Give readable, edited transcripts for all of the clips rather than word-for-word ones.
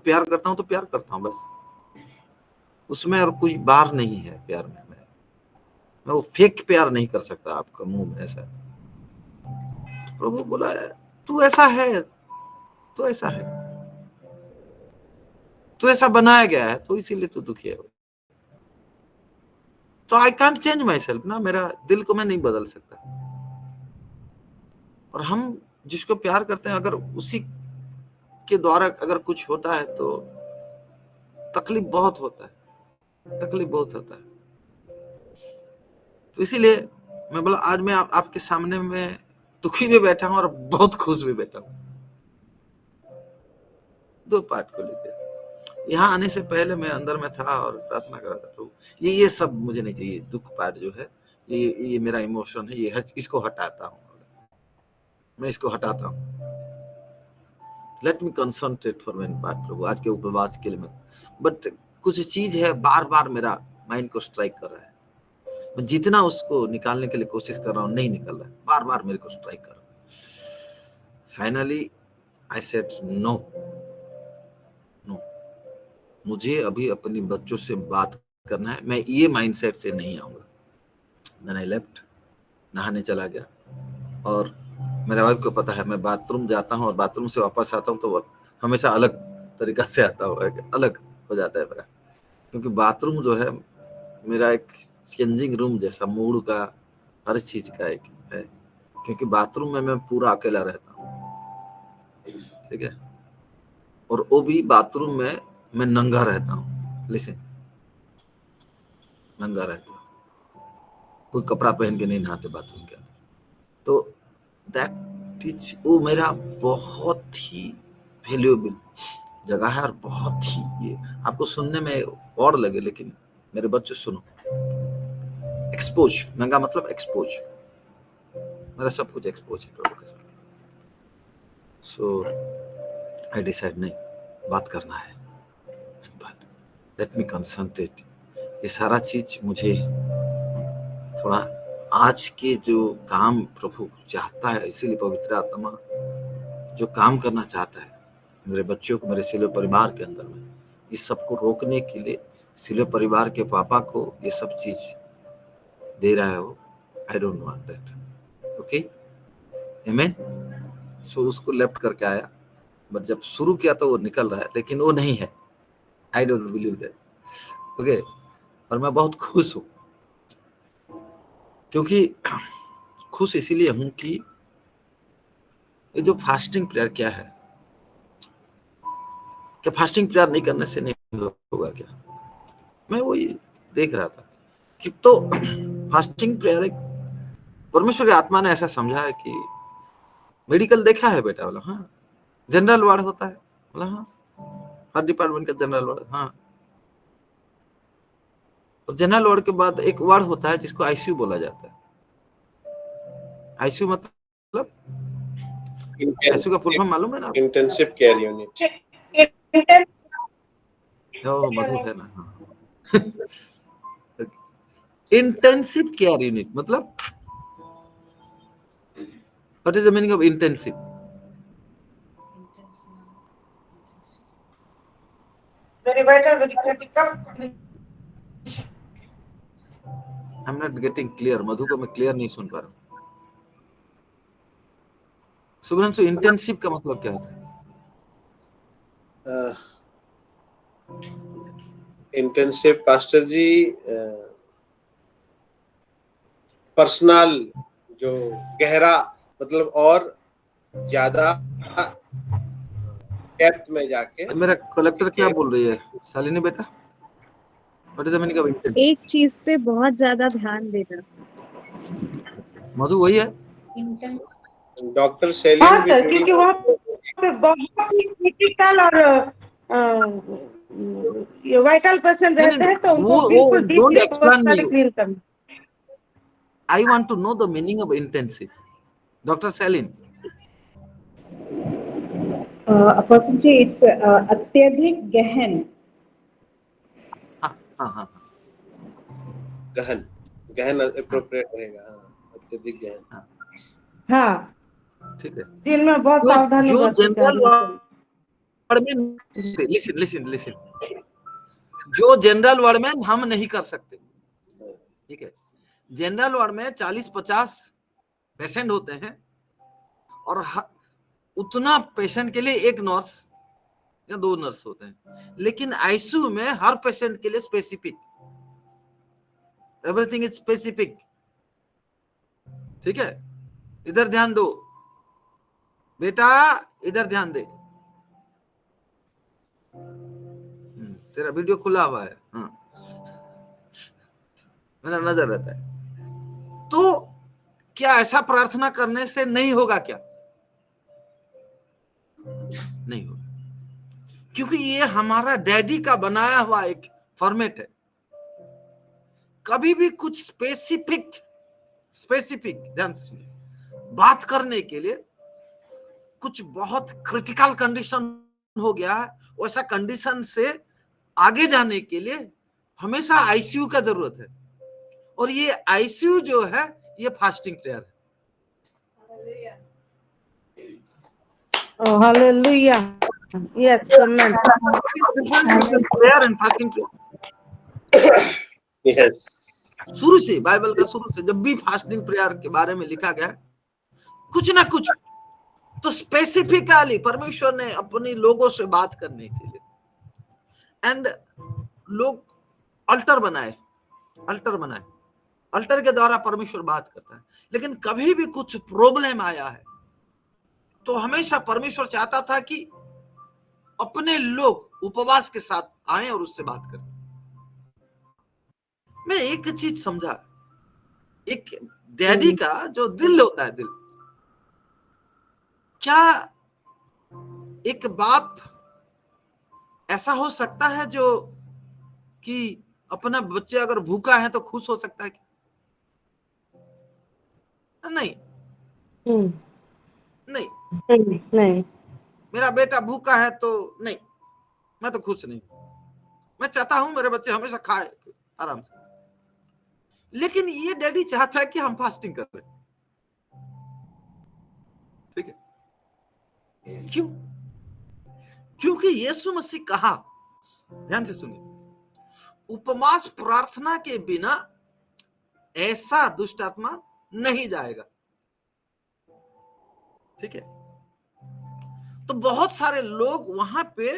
प्यार करता हूँ तो प्यार करता हूँ बस, उसमें और कोई बार नहीं है प्यार में। मैं वो फेक प्यार नहीं कर सकता आपका मुंह में ऐसा। तो प्रभु बोला तू ऐसा है, तो ऐसा है, तो ऐसा बनाया गया है, तो इसीलिए तू दुखी है। तो I can't change my self ना, मेरा दिल को मैं नहीं बदल सकता। और हम जिसको प्यार करते हैं, अगर उसी के द्वारा अगर कुछ होता है तो तकलीफ बहुत होता है, तकलीफ बहुत होता है। तो इसीलिए मैं बोला आज मैं आपके सामने में दुखी भी बैठा हूं और बहुत खुश भी बैठा हूं, दो पार्ट को लेकर। यहाँ आने से पहले मैं अंदर में था और प्रार्थना कर रहा था, प्रभु ये सब मुझे नहीं चाहिए, दुख पार्ट जो है ये मेरा इमोशन है, ये इसको हटाता हूँ, मैं इसको हटाता हूँ। Let me concentrate for one part प्रभु, आज के उपवास के लिए मैं, बट कुछ चीज है बार बार मेरा माइंड को स्ट्राइक कर रहा है, मैं जितना उसको निकालने के लिए कोशिश कर रहा हूँ नहीं निकल रहा है, बार बार मेरे को स्ट्राइक कर रहा है। फाइनली आई सेड नो, मुझे अभी अपने बच्चों से बात करना है, मैं ये माइंडसेट से नहीं आऊंगा। मैंने लेफ्ट, नहाने चला गया, और मेरे वाइफ को पता है मैं बाथरूम जाता हूँ और बाथरूम से वापस आता हूँ तो वो हमेशा अलग तरीका से आता हुआ है, अलग हो जाता है मेरा, क्योंकि बाथरूम जो है मेरा एक चेंजिंग रूम जैसा, मूड का, हर चीज का एक है, क्योंकि बाथरूम में मैं पूरा अकेला रहता हूँ, ठीक है, और वो भी बाथरूम में मैं नंगा रहता हूँ। लिसन, नंगा रहता हूँ, कोई कपड़ा पहन के नहीं नहाते बाथरूम के अंदर। तो दैट इज, वो मेरा बहुत ही वैल्यूएबल जगह है, और बहुत ही, ये आपको सुनने में और लगे लेकिन मेरे बच्चे सुनो, एक्सपोज, नंगा मतलब एक्सपोज, मेरा सब कुछ एक्सपोज है प्रभु के साथ। सो आई डिसाइड नहीं, बात करना है, लेट मी कंसंट्रेट। ये सारा चीज मुझे थोड़ा आज के जो काम प्रभु चाहता है, इसीलिए पवित्र आत्मा जो काम करना चाहता है मेरे बच्चों को, मेरे सिलो परिवार के अंदर में, इस सबको रोकने के लिए सिलो परिवार के पापा को ये सब चीज दे रहा है वो। I don't want that, okay, amen. So उसको लेफ्ट करके आया, बट जब शुरू किया तो वो निकल रहा है, लेकिन वो नहीं है, I don't believe that, okay. और मैं बहुत खुश हूँ, क्योंकि खुश इसीलिए हूं कि ये जो फास्टिंग प्रेयर क्या है, क्या फास्टिंग प्रेयर नहीं करने से नहीं होगा क्या? मैं वही देख रहा था कि तो फास्टिंग प्रेयर एक, परमेश्वर की आत्मा ने ऐसा समझा है कि मेडिकल देखा है बेटा? बोला हाँ। जनरल वार्ड होता है? बोला हाँ, हर डिपार्टमेंट का जनरल वार्ड, हाँ। और जनरल वार्ड के बाद एक वार्ड होता है जिसको आईसीयू बोला जाता है। आईसीयू मतलब, आईसीयू का फुल फॉर्म मालूम है ना? Intensive care unit. ओ मधु है ना, हाँ। इंटेंसिव केयर यूनिट मतलब, what is the meaning of intensive? Very vital, very critical. I'm not getting clear. Madhu को मैं क्लियर नहीं सुन पा रहा हूँ। शुभ्रांशु, इंटेंसिव का मतलब क्या होता है? इंटेंसिव पास्टर जी, पर्सनल, जो गहरा, मतलब और ज्यादा डेप्थ में जाके। मेरा कलेक्टर क्या बोल रही है शालिनी बेटा? What is the meaning of intensive? एक चीज पे बहुत ज्यादा ध्यान देना। मधु वही है? डॉक्टर सेलिन हाँ भी सर, क्योंकि वहाँ पे बहुत ही क्रिटिकल और ये वाइटल पर्सन रहते हैं, तो उनको बिल्कुल डीपली पर्सनली फील करना। I want to know the meaning of intensive. Dr. Selin. Apostle ji, it's अत्यधिक गहन। हाँ। गहन, गहन एप्रोप्रिएट रहेगा, हाँ, अत्यधिक गहन। हाँ ठीक है। दिल में बहुत सावधानी जो बरतनी जनरल चाहिए। वर्ड में, लिसन लिसन लिसन, जो जनरल वर्ड में हम नहीं कर सकते, ठीक है। जनरल वार्ड में 40-50 पेशेंट होते हैं और उतना पेशेंट के लिए एक नर्स या 2 नर्स होते हैं, लेकिन आईसीयू में हर पेशेंट के लिए स्पेसिफिक, एवरीथिंग इज स्पेसिफिक, ठीक है। इधर ध्यान दो बेटा, इधर ध्यान दे, तेरा वीडियो खुला हुआ है, हाँ, मेरा नजर रहता है। तो क्या ऐसा प्रार्थना करने से नहीं होगा क्या? नहीं होगा, क्योंकि ये हमारा डैडी का बनाया हुआ एक फॉर्मेट है। कभी भी कुछ स्पेसिफिक ध्यान से सुनिए, बात करने के लिए कुछ बहुत क्रिटिकल कंडीशन हो गया है, वैसा कंडीशन से आगे जाने के लिए हमेशा आईसीयू का जरूरत है, और ये आईसीयू जो है ये फास्टिंग प्रेयर है। Oh, hallelujah. Yes, amen. Prayer and fasting prayer, yes, शुरू से बाइबल का शुरू से जब भी फास्टिंग प्रेयर के बारे में लिखा गया है, कुछ ना कुछ तो स्पेसिफिकली परमेश्वर ने अपने लोगों से बात करने के लिए, एंड लोग अल्टर बनाए, अल्टर के द्वारा परमेश्वर बात करता है। लेकिन कभी भी कुछ प्रॉब्लम आया है तो हमेशा परमेश्वर चाहता था कि अपने लोग उपवास के साथ आए और उससे बात करें। मैं एक चीज समझा, एक डैडी का जो दिल होता है, दिल, क्या एक बाप ऐसा हो सकता है जो कि अपना बच्चे अगर भूखा है तो खुश हो सकता है क्या? नहीं, नहीं, मेरा बेटा भूखा है तो नहीं, मैं तो खुश नहीं, मैं चाहता हूं मेरे बच्चे हमेशा खाए आराम से। लेकिन ये डैडी चाहता है कि हम फास्टिंग कर रहे, ठीक है। क्यों? क्योंकि यीशु मसीह कहा, ध्यान से सुनिए, उपवास प्रार्थना के बिना ऐसा दुष्ट आत्मा नहीं जाएगा, ठीक है। तो बहुत सारे लोग वहां पे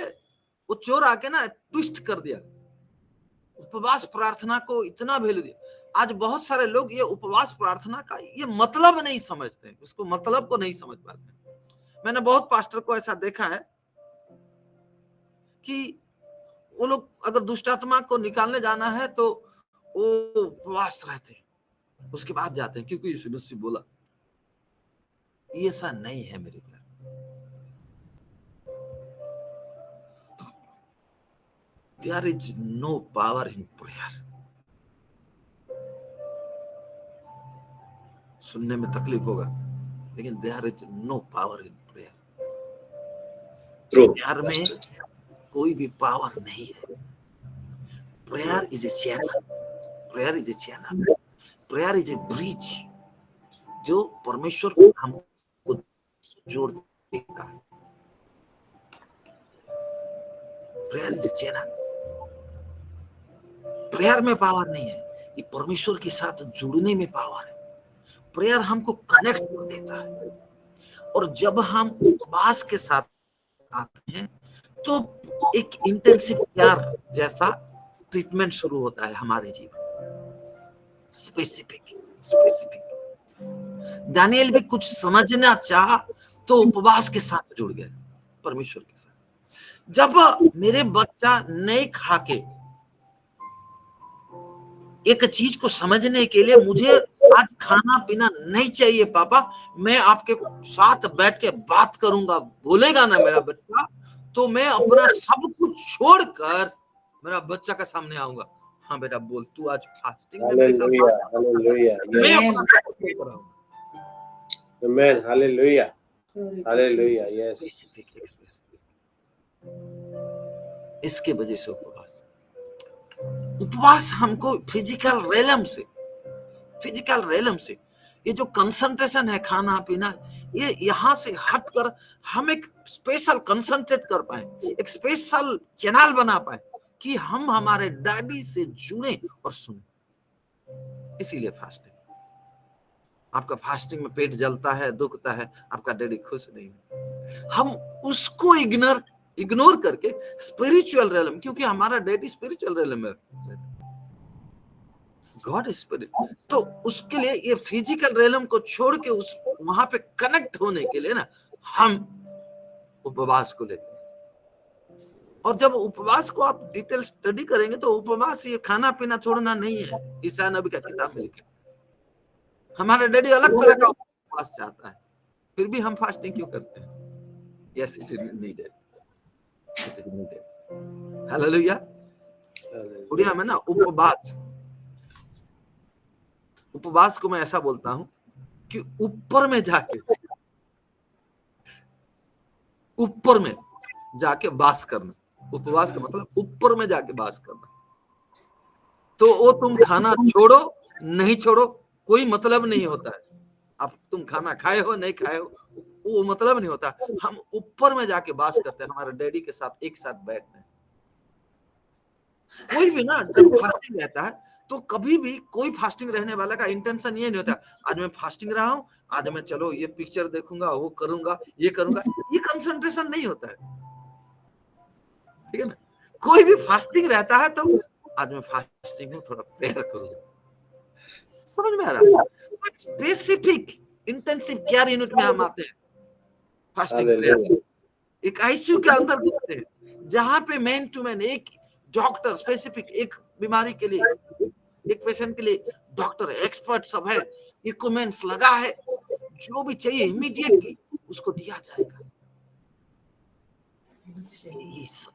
वो चोर आके ना ट्विस्ट कर दिया, उपवास प्रार्थना को इतना वैल्यू दिया। आज बहुत सारे लोग ये उपवास प्रार्थना का ये मतलब नहीं समझते, उसको मतलब को नहीं समझ पाते। मैंने बहुत पास्टर को ऐसा देखा है कि वो लोग अगर दुष्ट आत्मा को निकालने जाना है तो वो उपवास रहते हैं, उसके बाद जाते हैं, क्योंकि यीशु मसीह बोला। ये ऐसा नहीं है मेरे प्यार। There is no power in prayer. सुनने में तकलीफ होगा, लेकिन there is no power in prayer. Prayer में कोई भी पावर नहीं है। Prayer is a channel, prayer is a channel, prayer is a bridge जो परमेश्वर को हमको जोड़ देता है। Prayer is a channel, prayer में पावर नहीं है, ये परमेश्वर के साथ जुड़ने में पावर है। प्रेयर हमको कनेक्ट कर देता है, और जब हम उपवास के साथ आते हैं तो एक इंटेंसिव प्यार जैसा ट्रीटमेंट शुरू होता है हमारे जीवन। स्पेसिफिक दानियल भी कुछ समझना चाहा तो उपवास के साथ जुड़ गए परमेश्वर के साथ। जब मेरे बच्चा नहीं खा के एक चीज को समझने के लिए मुझे आज खाना पीना नहीं चाहिए पापा, मैं आपके साथ बैठ के बात करूंगा, बोलेगा ना मेरा बच्चा, तो मैं अपना सब कुछ छोड़कर मेरा बच्चा के सामने आऊंगा। हाँ बेटा बोल, तू आज फास्टिंग में मेरे साथ मैं अपना सब कुछ कराऊंगा। आमेन, हालेलुया, हालेलुया, यस। इसके वजह से उपवास हमको फिजिकल रेलम से ये जो कंसंट्रेशन है खाना पीना, ये यहाँ से हटकर हम एक स्पेशल कंसंट्रेट कर पाए, एक स्पेशल चैनल बना पाए कि हम हमारे डैडी से जुड़े और सुने। इसीलिए फास्टिंग। आपका फास्टिंग में पेट जलता है, दुखता है, आपका डैडी खुश नहीं है। हम उसको इग्नोर करके स्पिरिचुअल रेलम, क्योंकि हमारा डैडी स्पिरिचुअल रेलम है, गॉड स्पिरिट, तो उसके लिए ये फिजिकल रेलम को छोड़ के उस वहां पे कनेक्ट होने के लिए ना हम उपवास को लेते हैं। और जब उपवास को आप डिटेल स्टडी करेंगे तो उपवास ये खाना पीना छोड़ना नहीं है। ईसा नबी का किताब में लिखा, हमारा डैडी अलग तरह का उपवास चाहता है, फिर भी हम फास्टिंग क्यों करते हैं? Yes, it is needed, it is needed. Hallelujah. Odia में ना उपवास को मैं ऐसा बोलता हूं कि ऊपर में जाके वास करना। उपवास का मतलब ऊपर में जाके वास करना। तो वो तुम खाना छोड़ो नहीं छोड़ो कोई मतलब नहीं होता है। अब तुम खाना खाए हो नहीं खाए हो वो मतलब नहीं होता। हम ऊपर में जाके वास करते हैं, हमारे डैडी के साथ एक साथ बैठते हैं। कोई भी ना जब फास्टिंग रहता है तो कभी भी कोई फास्टिंग रहने वाला का इंटेंशन ये नहीं होता आज मैं फास्टिंग रहा हूं, आज मैं चलो ये पिक्चर देखूंगा, वो करूंगा, ये करूंगा, ये कंसंट्रेशन नहीं होता है। ठीक है ना? कोई भी फास्टिंग रहता है तो आज मैं फास्टिंग हूं, थोड़ा प्रेयर करूंगा। समझ में आ रहा है? स्पेसिफिक इंटेंसिव केयर यूनिट में हम आते हैं फास्टिंग प्रेयर। एक आईसीयू के अंदर घुसते हैं जहां पे मैन टू मैन एक डॉक्टर स्पेसिफिक एक बीमारी के लिए, एक पेशेंट के लिए डॉक्टर एक्सपर्ट सब है, इक्विपमेंट्स लगा है, जो भी चाहिए इमीडिएटली उसको दिया जाएगा।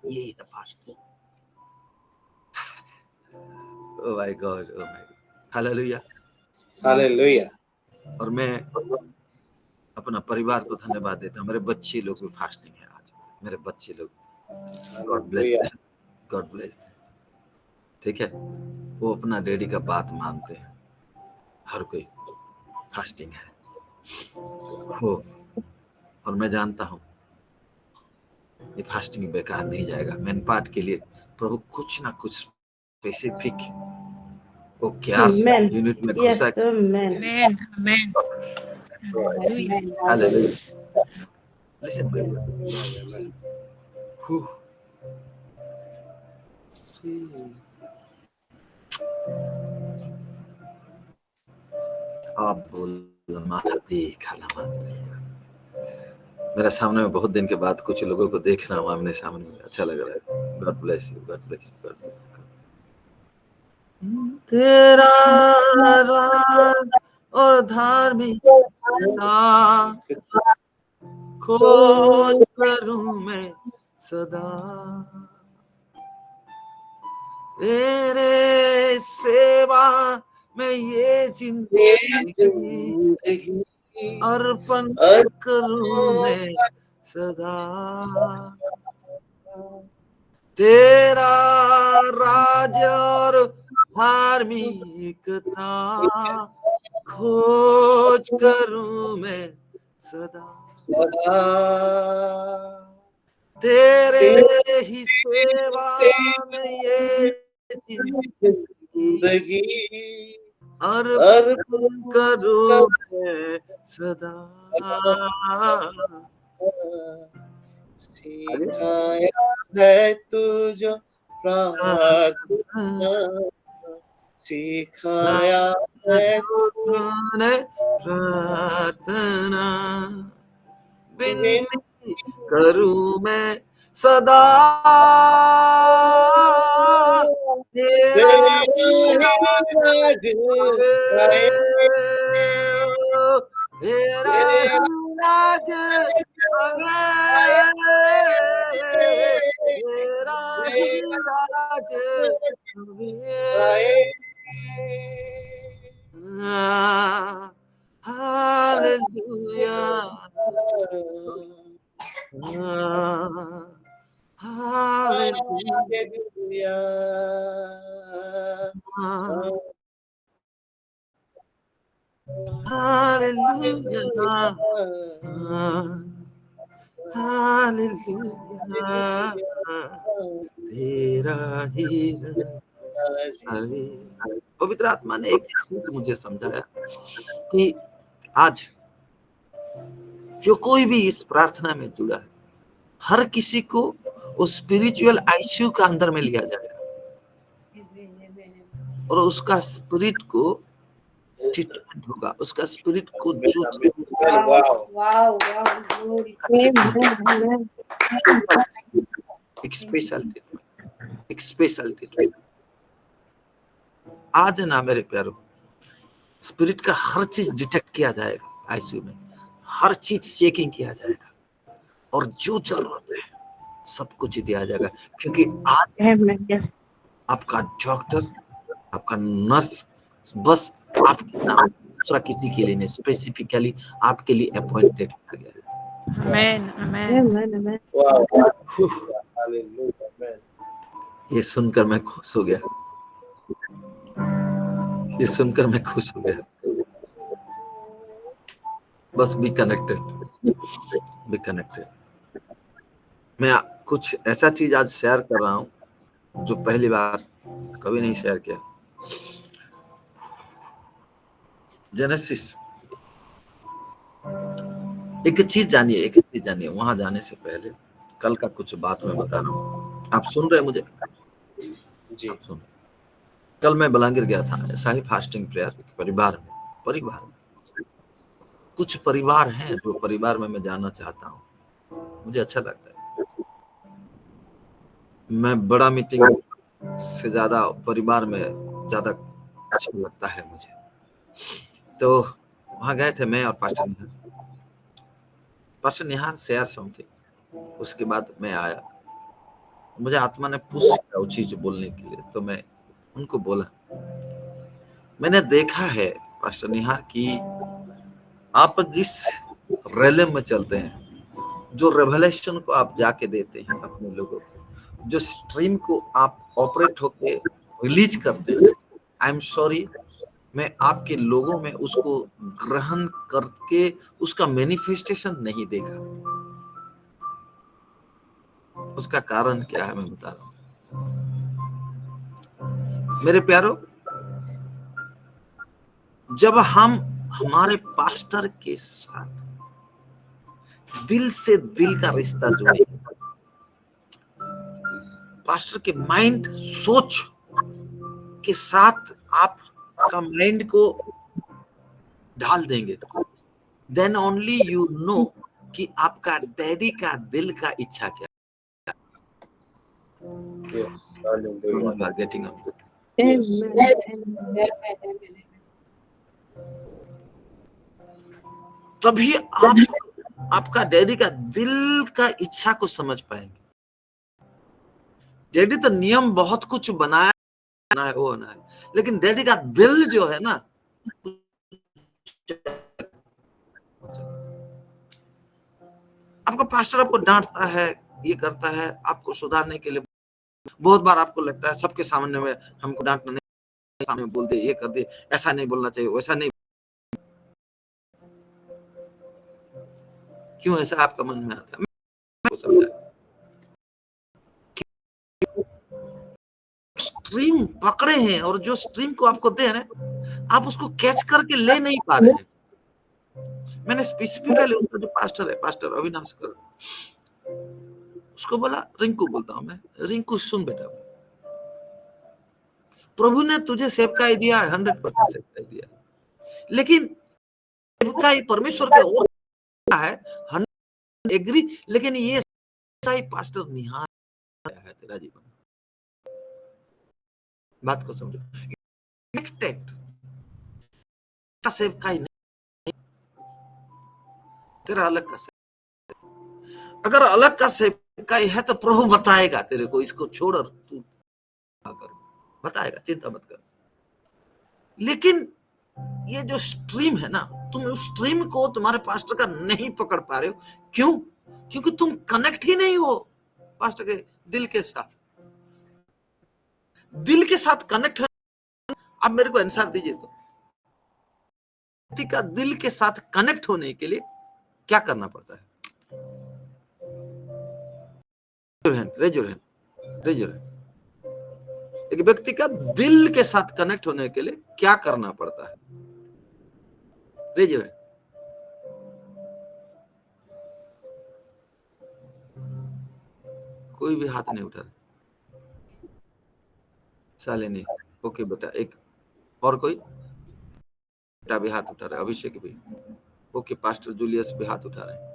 यही है fasting. Oh my God, oh my God, hallelujah, hallelujah. और मैं अपना परिवार को धन्यवाद देता हूँ। मेरे बच्चे लोग भी फास्टिंग है आज, मेरे बच्चे लोग, God bless them, God bless them. ठीक है, वो अपना डैडी का बात मानते हैं। हर कोई फास्टिंग है हो, और मैं जानता हूँ ये फास्टिंग बेकार नहीं जाएगा। मेन पार्ट के लिए प्रभु कुछ ना कुछ स्पेसिफिक वो क्या यूनिट में घुसा है। Amen. Amen. Hallelujah. Listen my brother, आप मेरा सामने में बहुत दिन के बाद कुछ लोगों को देख रहा हूँ आमने सामने में, अच्छा लग रहा है। God bless you, God bless you, God bless you. तेरा राज और धार्मिकता खोज करूं मैं सदा, तेरे सेवा में ये जिंदगी अर्पण करूं मैं सदा, तेरा राज और धार्मिकता खोज करूं मैं सदा, तेरे ही सेवा में ये जिंदगी अर्पण करूं मैं सदा। सिखाया है तुझो प्रार्थना, सिखाया है तूने प्रार्थना, विनती करूं मैं सदा, तेरा राज आए, तेरा राज तेरा राज हालेलुया, हालेलुया, हालेलुया, हालेलुया, तेरा ही हरे। पवित्र आत्मा ने एक चीज मुझे समझाया कि आज जो कोई भी इस प्रार्थना में जुड़ा है, हर किसी को उस स्पिरिचुअल आईसीयू का अंदर में लिया जाएगा और उसका स्पिरिट को ट्रीटमेंट होगा, उसका स्पिरिट को जो Wow. Amen. एक स्पेशल ट्रीटमेंट आज है ना मेरे प्यारो। स्पिरिट का हर चीज डिटेक्ट किया जाएगा आईसीयू में, हर चीज चेकिंग किया जाएगा और जो जरूरत है सब कुछ दिया जाएगा, क्योंकि आज Amen. Yes. आपका डॉक्टर, आपका नर्स बस आपके नाम, दूसरा किसी के लिए नहीं, स्पेसिफिकली आपके लिए अपॉइंटेड किया गया है। Amen. Amen. Amen. Amen. Wow. Hallelujah. Amen. ये सुनकर मैं खुश हो गया, ये सुनकर मैं खुश हो गया। बस बी कनेक्टेड। मैं कुछ ऐसा चीज आज शेयर कर रहा हूं जो पहली बार कभी नहीं शेयर किया। जेनेसिस, एक चीज जानिए, वहां जाने से पहले कल का कुछ बात मैं बता रहा हूँ। आप सुन रहे हैं मुझे? जी। सुन, कल मैं बलांगीर गया था, ऐसा ही फास्टिंग प्रेयर परिवार में कुछ परिवार हैं जो परिवार में मैं जाना चाहता हूँ, मुझे अच्छा लगता है। मैं बड़ा मीटिंग से ज्यादा परिवार में ज्यादा अच्छा लगता है मुझे। तो वहां गए थे मैं और पास्टर निहार शेयर समथिंग। उसके बाद मैं आया, मुझे आत्मा ने पुश किया वो चीज बोलने के लिए, तो मैं उनको बोला, मैंने देखा है पास्टर निहार की आप जिस रेलम में चलते हैं, जो रेवलेशन को आप जाके देते हैं अपने लोगों को, जो स्ट्रीम को आप ऑपरेट होके रिलीज करते हैं, आई एम सॉरी, मैं आपके लोगों में उसको ग्रहण करके उसका मैनिफेस्टेशन नहीं देखा। उसका कारण क्या है मैं बता रहा हूं मेरे प्यारो। जब हम हमारे पास्टर के साथ दिल से दिल का रिश्ता जोड़े, पास्टर के माइंड सोच के साथ आपका माइंड को ढाल देंगे, देन ओनली यू नो कि आपका डैडी का दिल का इच्छा क्या। Yes. Hallelujah. Getting up? Yes. Amen. तभी आप आपका डैडी का दिल का इच्छा को समझ पाएंगे। डैडी तो नियम बहुत कुछ बनाया है, वो है, लेकिन डैडी का दिल जो है ना, आपका पास्टर आपको डांटता है, ये करता है आपको सुधारने के लिए। बहुत बार आपको लगता है सबके सामने में हमको डांटना नहीं, सामने बोल दे, ये कर दे, ऐसा नहीं बोलना चाहिए, वैसा नहीं। क्यों ऐसा आपका मन में आता है? मैं समझा, स्ट्रीम पकड़े हैं और जो स्ट्रीम को आपको दे रहे हैं, आप उसको कैच करके ले नहीं पा रहे हैं। मैंने स्पेसिफिकली उनका जो पास्टर है, पास्टर अविनाश कर, उसको बोला, रिंकू बोलता हूं मैं, रिंकू सुन बेटा, प्रभु ने तुझे सेवकाई दिया है, 100% सेवकाई दिया है, लेकिन सेवकाई परमेश्वर के और है, 100 एग्री, लेकिन ये सही पास्टर निहार है तेरा जीवन। बात को समझो, कनेक्टेड का सेवकाई नहीं, तेरा अलग का सेवकाई। अगर अलग का सेवकाई है तो प्रभु बताएगा तेरे को, इसको छोड़ और तू कर, बताएगा, चिंता मत कर। लेकिन ये जो स्ट्रीम है ना, तुम उस स्ट्रीम को तुम्हारे पास्टर का नहीं पकड़ पा रहे हो। क्यों? क्योंकि तुम कनेक्ट ही नहीं हो पास्टर के दिल के साथ। दिल के साथ कनेक्ट है। आप मेरे को आंसर दीजिए तो व्यक्ति का दिल के साथ कनेक्ट होने के लिए क्या करना पड़ता है? Raise your hand. एक व्यक्ति का दिल के साथ कनेक्ट होने के लिए क्या करना पड़ता है? Raise your hand. कोई भी हाथ नहीं उठा रहा। शालिनी, ओके बेटा। एक और कोई बेटा भी हाथ उठा रहा है। अभिषेक भी, ओके। पास्टर जूलियस भी हाथ उठा रहे हैं।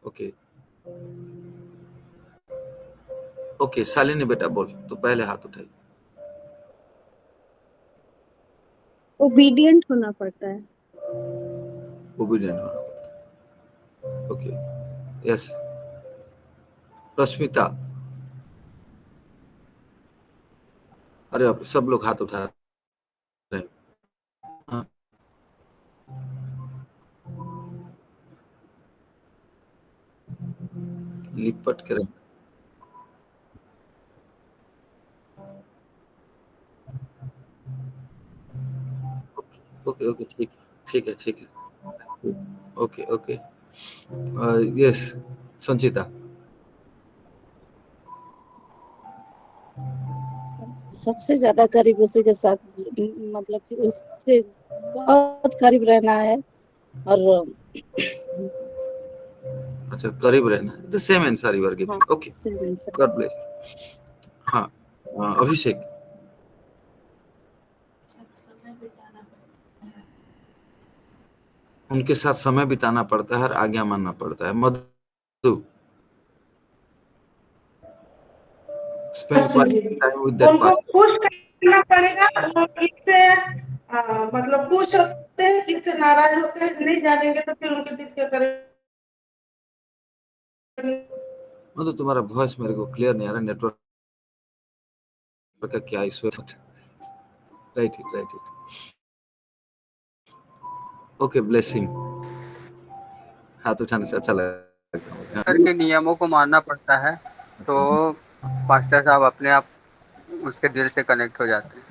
ओके ओके, शालिनी बेटा बोल, तो पहले हाथ उठाई। ओबीडिएंट होना पड़ता है। ओबीडिएंट होना पड़ता है। Okay, yes. रश्मिता, अरे अब सब लोग हाथ उठा रहे हैं। हाँ। लिपट के रहे। ओके ओके, ठीक है। ओके। यस, संचिता। सबसे ज्यादा करीब उसी के साथ, मतलब कि उससे बहुत करीब रहना है। और अच्छा, करीब रहना। The same answer you are giving. Okay, same answer। God bless. हाँ, अभिषेक। उनके साथ समय बिताना पड़ता है और आज्ञा मानना पड़ता है। Madhu, spend quality time with that उनको पास्टर। खुश करना पड़ेगा। और किससे मतलब खुश होते हैं, किससे नाराज होते हैं नहीं जानेंगे तो फिर उनके दिल के करें। मधु, तुम्हारा वॉइस मेरे को क्लियर नहीं आ रहा। नेटवर्क का क्या इशू है? Right it. Okay, blessing. हाथ उठाने से अच्छा लगता है। के नियमों को मानना पड़ता है, तो पास्टर साहब अपने आप उसके दिल से कनेक्ट हो जाते हैं।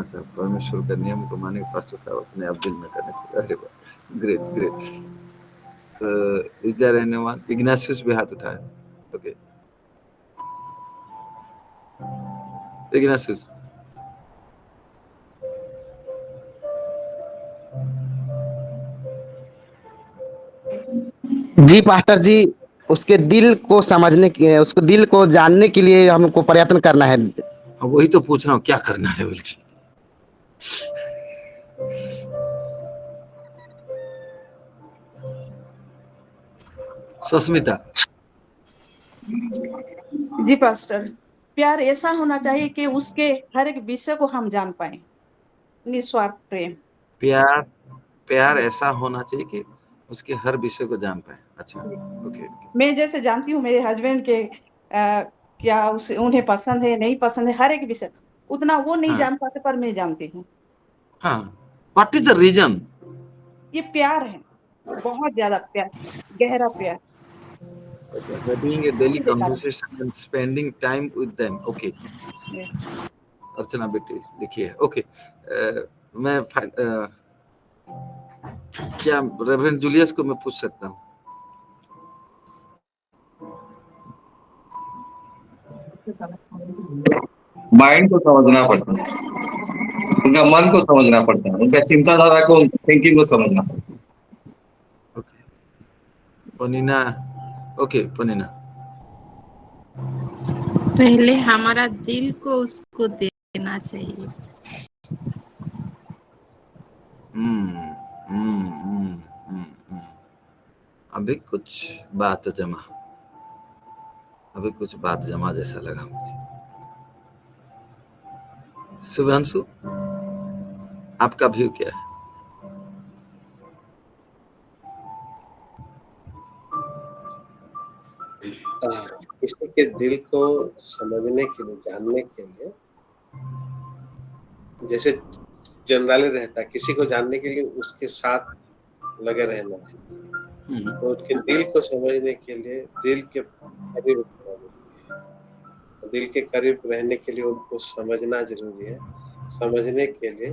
अच्छा, परमेश्वर का नियम को माने पास्टर साहब अपने आप दिल में कनेक्ट। अरे वाह, great. Is there anyone? Ignatius भी हाथ उठाया। ओके, इग्नाशियस। जी पास्टर जी, उसके दिल को समझने के, उसको दिल को जानने के लिए हमको प्रयत्न करना है। वही तो पूछ रहा हूँ, क्या करना है बोल के। सस्मिता। जी पास्टर, प्यार ऐसा होना चाहिए कि उसके हर एक विषय को हम जान पाए। निस्वार्थ प्रेम। प्यार ऐसा होना चाहिए कि उसके हर विषय को जान पाए। अच्छा, ओके। मैं जैसे जानती हूँ मेरे हस्बैंड के क्या उन्हें पसंद है नहीं पसंद है, हर एक विषय उतना वो नहीं जान पाते पर मैं जानती हूँ। हाँ, व्हाट इज द रीजन? ये प्यार है, बहुत ज्यादा प्यार, गहरा प्यार। Having a daily conversation and spending time with them. Okay. अर्चना बेटी लिखिए। ओके, मैं क्या रेवरेंड जूलियस को मैं पूछ सकता हूँ? माइंड को समझना पड़ता है, उनका मन को समझना पड़ता है, उनका चिंताधारा को, थिंकिंग को समझना पड़ता है। ओके, पनीना। ओके, पनीना। पहले हमारा दिल को उसको देना चाहिए। अभी कुछ बात जमा जैसा लगा मुझे। शुभ्रांशु, आपका व्यू क्या है? किसी के दिल को समझने के लिए, जानने के लिए, जैसे जनरली रहता है, किसी को जानने के लिए उसके साथ लगे रहना है। तो उसके दिल को समझने के लिए दिल के करीब रहना जरूरी है। दिल के करीब रहने के लिए उनको समझना जरूरी है। समझने के लिए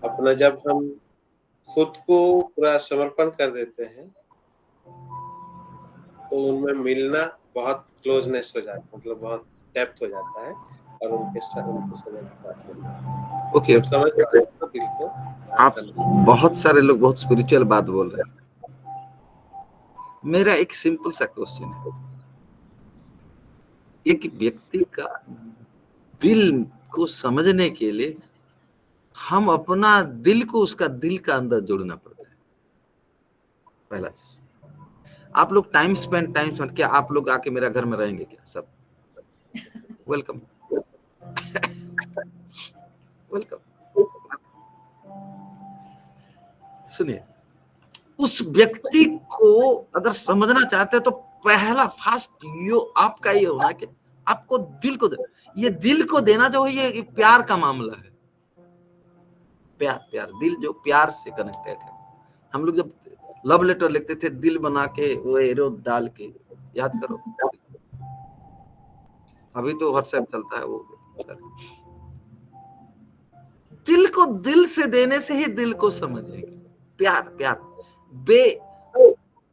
अपना जब हम खुद को पूरा समर्पण कर देते हैं तो उनमें मिलना बहुत क्लोजनेस हो जाता है, मतलब बहुत डेप्थ हो जाता है और उनके साथ उनको समझ पाते हैं। ओके जब समझ पाते हैं तो दिल को आप बहुत सारे लोग बहुत स्पिरिचुअल बात बोल रहे हैं। मेरा एक सिंपल सा क्वेश्चन है, एक व्यक्ति का दिल को समझने के लिए हम अपना दिल को उसका दिल का अंदर जोड़ना पड़ता है। पहला, आप लोग टाइम स्पेंड क्या आप लोग आके मेरा घर में रहेंगे क्या? सब वेलकम वेलकम। सुनिए, उस व्यक्ति को अगर समझना चाहते हैं तो पहला फास्ट आपका ये होना कि आपको दिल को ये दिल को देना जो है ये प्यार का मामला है। प्यार दिल जो प्यार से कनेक्टेड है। हम लोग जब लव लेटर लिखते थे दिल बना के वो एरो डाल के, याद करो। अभी तो व्हाट्सएप चलता है वो। दिल को दिल से देने से ही दिल को समझेंगे। प्यार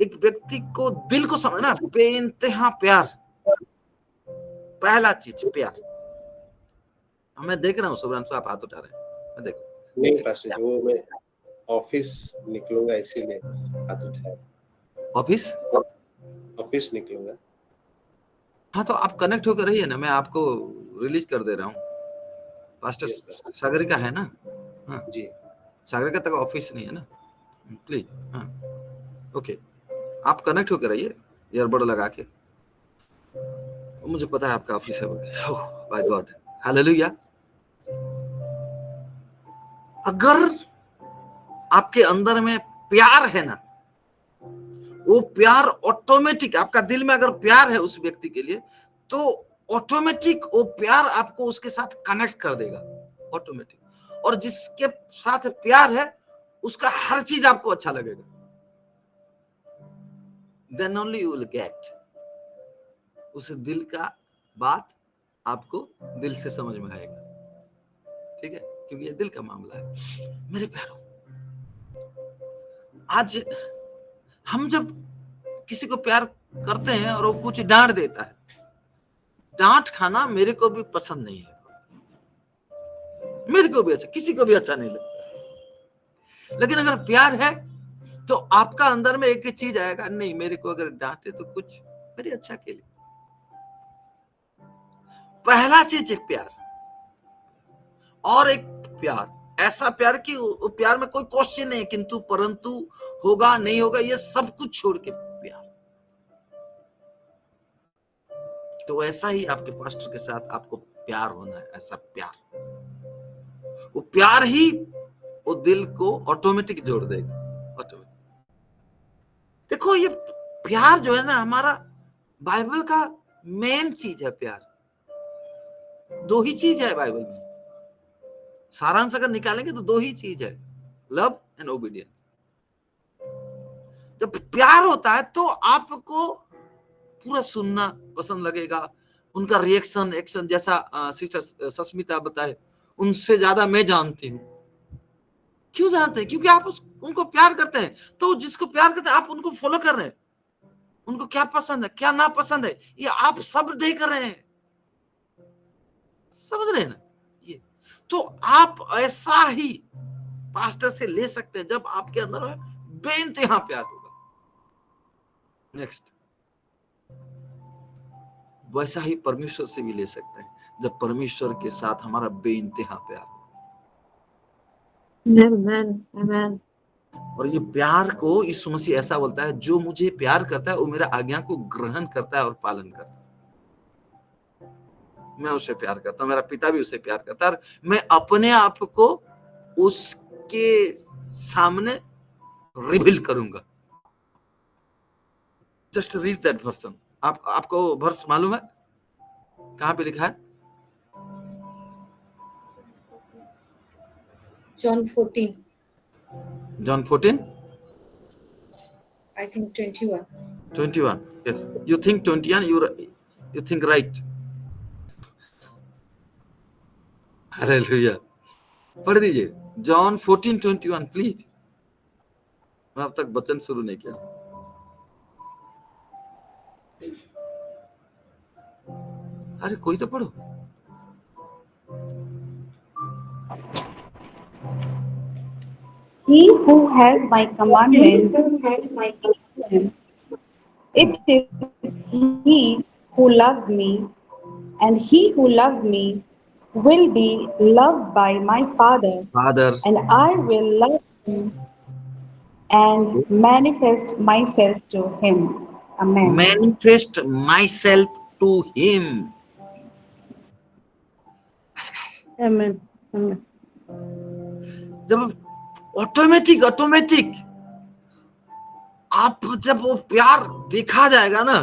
एक व्यक्ति को दिल को समझना, बेइंतहा प्यार, पहला चीज प्यार। मैं देख रहा हूँ सुब्रांशु आप हाथ उठा रहे हैं, मैं देख नहीं पास्टर जी, वो मैं ऑफिस निकलूंगा इसीलिए हाथ उठाया। ऑफिस निकलूंगा। हाँ तो आप कनेक्ट होकर रहिए ना, मैं आपको रिलीज कर दे रहा हूँ। पास्टर सागरिका है ना? हाँ जी, सागरिका तक ऑफिस नहीं है ना, प्लीज। हाँ ओके, आप कनेक्ट होकर रहिए ईयरबड लगा के। मुझे पता है आपका ऑफिस है। By God, hallelujah. अगर आपके अंदर में प्यार है ना, वो प्यार ऑटोमेटिक, आपका दिल में अगर प्यार है उस व्यक्ति के लिए तो ऑटोमेटिक वो प्यार आपको उसके साथ कनेक्ट कर देगा ऑटोमेटिक। और जिसके साथ प्यार है उसका हर चीज आपको अच्छा लगेगा। Then only you will get, उस दिल का बात आपको दिल से समझ में आएगा। ठीक है, क्योंकि ये दिल का मामला है। मेरे प्यारों, आज हम जब किसी को प्यार करते हैं और वो कुछ डांट देता है, डांट खाना मेरे को भी पसंद नहीं है, मेरे को भी अच्छा, किसी को भी अच्छा नहीं लगता। लेकिन अगर प्यार है तो आपका अंदर में एक चीज आएगा, नहीं मेरे को अगर डांटे तो कुछ मेरे अच्छा के लिए। पहला चीज एक प्यार, और एक प्यार ऐसा प्यार कि प्यार में कोई क्वेश्चन नहीं, किंतु परंतु, होगा नहीं होगा, ये सब कुछ छोड़ के प्यार। तो ऐसा ही आपके पास्टर के साथ आपको प्यार होना है, ऐसा प्यार। वो प्यार ही वो दिल को ऑटोमेटिक जोड़ देगा, ऑटोमेटिक। देखो ये प्यार जो है ना, हमारा बाइबल का मेन चीज है प्यार। दो ही चीज है बाइबल में, सारांश अगर निकालेंगे तो दो ही चीज है, लव एंड ओबीडियंस। जब प्यार होता है तो आपको पूरा सुनना पसंद लगेगा, उनका रिएक्शन एक्शन, जैसा सिस्टर सस्मिता बताए, उनसे ज्यादा मैं जानती हूँ। क्यों जानते हैं? क्योंकि आप उनको प्यार करते हैं। तो जिसको प्यार करते हैं आप उनको फॉलो कर रहे हैं, उनको क्या पसंद है क्या ना पसंद है ये आप सब देख रहे हैं, समझ रहे हैं ना? ये तो आप ऐसा ही पास्टर से ले सकते हैं जब आपके अंदर बेइंतहा प्यार होगा। नेक्स्ट, वैसा ही परमेश्वर से भी ले सकते हैं जब परमेश्वर के साथ हमारा बेइंतहा प्यार हो। आमेन। और ये प्यार को यीशु मसीह ऐसा बोलता है, जो मुझे प्यार करता है वो मेरा आज्ञा को ग्रहण करता है और पालन करता है। मैं उसे प्यार करता हूँ, मेरा पिता भी उसे प्यार करता है, और मैं अपने आप को उसके सामने रिवील करूंगा। Just read that version. आपको वर्स मालूम है कहां पे लिखा है? John 14. John 14? I think 21. 21, yes. You think 21, you think right. Hallelujah. पढ़ दीजिए। John 14:21 please. मैं अब तक वचन शुरू नहीं किया। अरे कोई तो पढ़ो। He who has my commandments, it is he who loves me, and he who loves me will be loved by my Father, father, and I will love him and manifest myself to him. Amen. Manifest myself to him. Amen. Amen. जब automatic आप जब वो प्यार देखा जाएगा ना,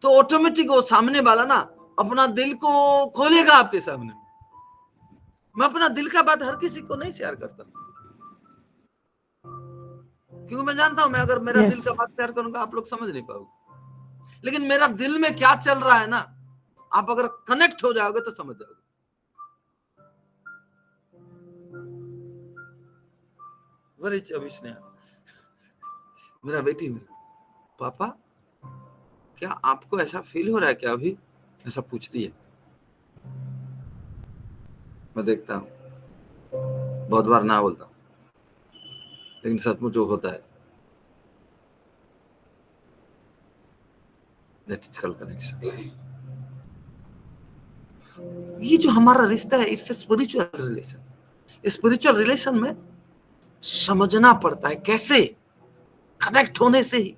तो automatic वो सामने वाला ना अपना दिल को खोलेगा आपके सामने। मैं अपना दिल का बात हर किसी को नहीं शेयर करता, क्योंकि मैं जानता हूं मैं अगर मेरा दिल का बात शेयर करूंगा आप लोग समझ नहीं पाओगे। लेकिन मेरा दिल में क्या चल रहा है ना, आप अगर कनेक्ट हो जाओगे तो समझ जाओगे। मेरा बेटी, पापा क्या आपको ऐसा फील हो रहा है क्या अभी, ऐसा पूछती है। मैं देखता हूं, बहुत बार ना बोलता हूं, लेकिन सचमुच जो होता है दैट इज कॉल्ड कनेक्शन। ये जो हमारा रिश्ता है it's a spiritual relation. Spiritual relation में समझना पड़ता है कैसे कनेक्ट होने से ही।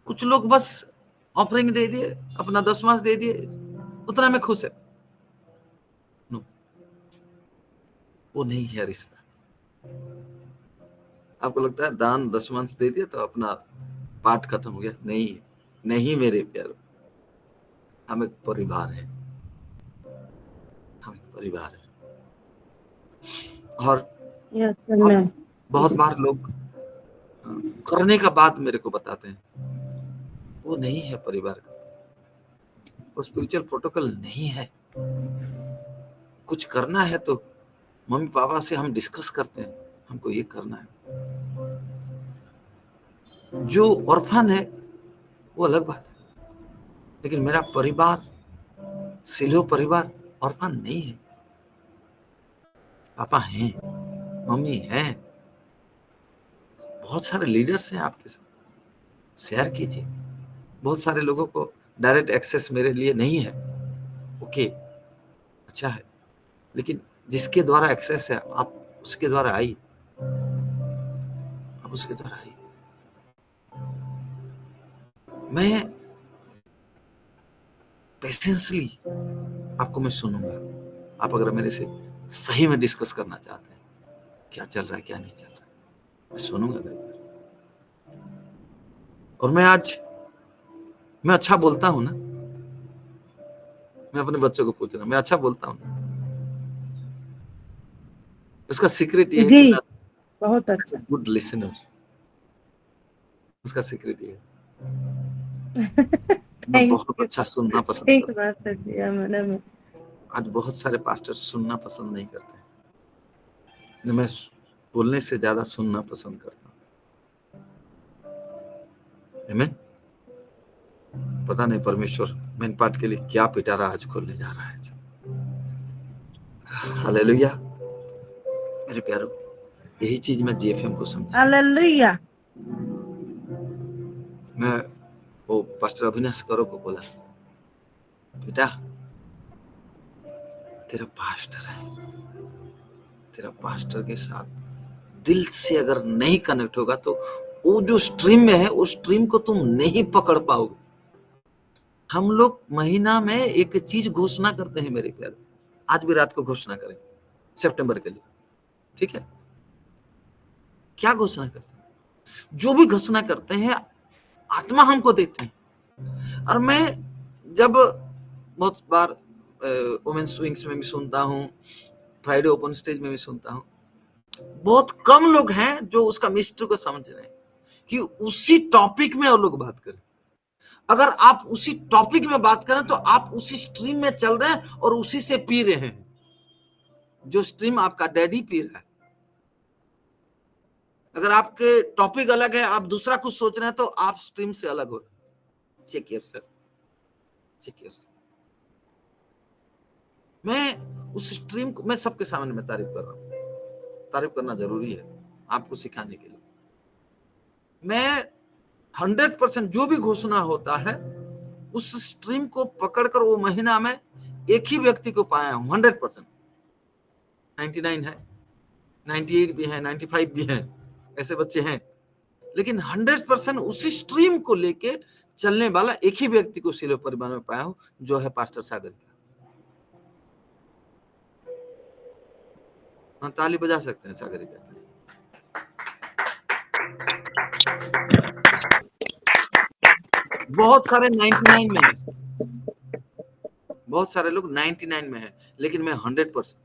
कुछ लोग बस ऑफरिंग दे दिए, अपना 10वां दे दिए, उतना में खुश है। नो, वो नहीं है रिश्ता। आपको लगता है दान 10वां दे दिया तो अपना पाठ खत्म हो गया? नहीं, नहीं मेरे प्यारो, हम एक परिवार है, हम एक परिवार है। और बहुत बार लोग करने का बात मेरे को बताते हैं, वो नहीं है परिवार का, वो स्पिरिचुअल प्रोटोकॉल नहीं है। कुछ करना है तो मम्मी पापा से हम डिस्कस करते हैं, हमको ये करना है। जो ऑर्फन है वो अलग बात है, लेकिन मेरा परिवार, सिलो परिवार ऑर्फन नहीं है। पापा हैं, मम्मी हैं, बहुत सारे लीडर्स हैं आपके साथ, शेयर कीजिए। बहुत सारे लोगों को डायरेक्ट एक्सेस मेरे लिए नहीं है, ओके, अच्छा है, लेकिन जिसके द्वारा एक्सेस है आप उसके द्वारा आइए, आप उसके द्वारा आइए। मैं पेशेंसली आपको मैं सुनूंगा। आप अगर मेरे से सही में डिस्कस करना चाहते हैं, क्या चल रहा है क्या नहीं चल रहा है, मैं सुनूंगा मेरे पास। और मैं अच्छा बोलता हूं ना, मैं अपने बच्चों को पूछ रहा हूं, मैं अच्छा बोलता हूं। उसका सीक्रेट ये है कि मैं बहुत अच्छा, गुड लिसनर। उसका सीक्रेट ये है मैं बहुत अच्छा सुनना पसंद करता हूं। आज बहुत सारे पास्टर सुनना पसंद नहीं करते, मैं बोलने से ज्यादा सुनना पसंद करता हूं। आमीन। पता नहीं परमेश्वर मेन पार्ट के लिए क्या पिटारा आज खोलने जा रहा है। हालेलुया मेरे प्यारो, यही चीज मैं जीएफएम को समझा। हालेलुया। मैं वो पास्टर अविनाश करो को बोला, बेटा तेरा पास्टर है, तेरा पास्टर के साथ दिल से अगर नहीं कनेक्ट होगा तो वो जो स्ट्रीम में है उस स्ट्रीम को तुम नहीं पकड़ पाओगे। हम लोग महीना में एक चीज घोषणा करते हैं मेरे प्यारे, आज भी रात को घोषणा करें सितंबर के लिए, ठीक है? क्या घोषणा करते हैं? जो भी घोषणा करते हैं आत्मा हमको देते हैं। और मैं जब बहुत बार वुमेन्स विंग्स में भी सुनता हूँ, फ्राइडे ओपन स्टेज में भी सुनता हूँ, बहुत कम लोग हैं जो उसका मिस्ट्री को समझ रहे हैं कि उसी टॉपिक में और लोग बात करें। अगर आप उसी टॉपिक में बात करें तो आप उसी स्ट्रीम में चल रहे हैं और उसी से पी रहे हैं। जो स्ट्रीम आपका डैडी पी रहा है। अगर आपके टॉपिक अलग है, आप दूसरा कुछ सोच रहे हैं, तो आप स्ट्रीम से अलग हो। Check yourself, check yourself. मैं उस स्ट्रीम को, मैं सबके सामने में तारीफ कर रहा हूं, तारीफ करना जरूरी है आपको सिखाने के लिए। मैं 100% जो भी घोषणा होता है उस स्ट्रीम को पकड़कर वो महीना में एक ही व्यक्ति को पाया हूं 100%। 99 है, 98 भी है, 95 भी है, ऐसे बच्चे हैं, लेकिन 100% उसी स्ट्रीम को लेके चलने वाला एक ही व्यक्ति को सिलो परिवार में पाया हूं, जो है पास्टर सागर का। हाँ, ताली बजा सकते हैं सागर का। बहुत सारे 99 में है, बहुत सारे लोग 99 में है, लेकिन मैं 100%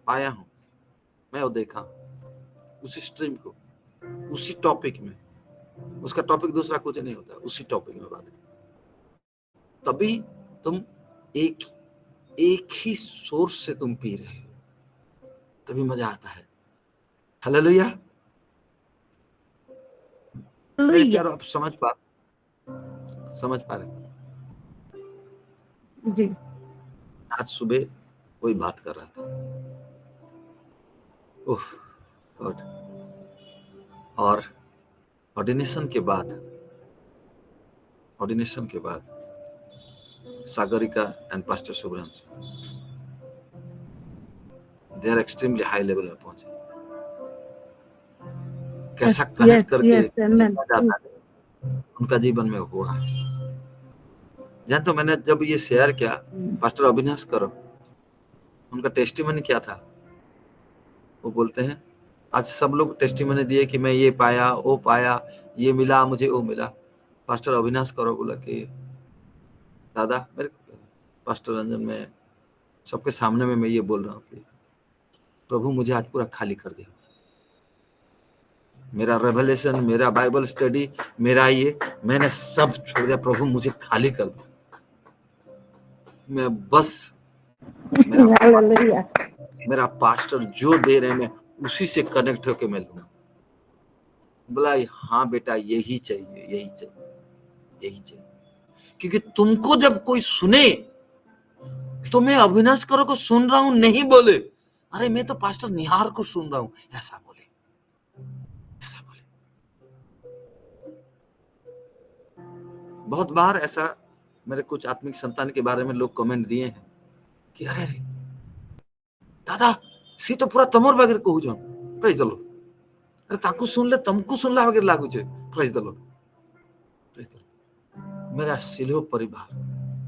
आया हूं। मैं वो देखा उसी स्ट्रीम को, उसी टॉपिक में, उसका टॉपिक दूसरा कुछ नहीं होता, उसी टॉपिक में बात। तभी तुम एक ही सोर्स से तुम पी रहे हो, तभी मजा आता है। हालेलुया। मेरे प्यारो, आप समझ पा रहे जी। आज सुबह कोई बात कर रहा था, ओह गॉड। और ऑर्डिनेशन के बाद Sagarika and pastor Subransh, they are extremely high level में पहुंचे। कैसा कनेक्ट करके जाता है उनका जीवन में हुआ। जान, तो मैंने जब ये शेयर किया, पास्टर अविनाश करो, उनका टेस्टिमनी क्या था। वो बोलते हैं, आज सब लोग टेस्टिमनी दिए कि मैं ये पाया, वो पाया, ये मिला मुझे, वो मिला। पास्टर अविनाश करो बोला कि दादा, मेरे पास्टर रंजन में सबके सामने में मैं ये बोल रहा हूँ कि प्रभु मुझे आज पूरा खाली कर दिया। मेरा रेवलेशन, मेरा बाइबल स्टडी, मेरा ये, मैंने सब छोड़ दिया। प्रभु मुझे खाली कर दो। मैं बस मेरा पास्टर जो दे रहे, मैं उसी से कनेक्ट होके मैं लूंगा। बोला हाँ बेटा, यही चाहिए, यही चाहिए, यही चाहिए। क्योंकि तुमको जब कोई सुने, तो मैं अविनाश करो को सुन रहा हूं नहीं बोले, अरे मैं तो पास्टर निहार को सुन रहा हूं, ऐसा बोले। बहुत बार ऐसा मेरे कुछ आत्मिक संतान के बारे में लोग कमेंट दिए हैं कि अरे दादा सी तो पूरा तमोर वगैरह कहू जो, प्रेज द लॉर्ड। अरे ताकू सुन ले, तुमको सुनला वगैरह लागू छे, praise the Lord, praise the Lord. मेरा सिलो परिवार,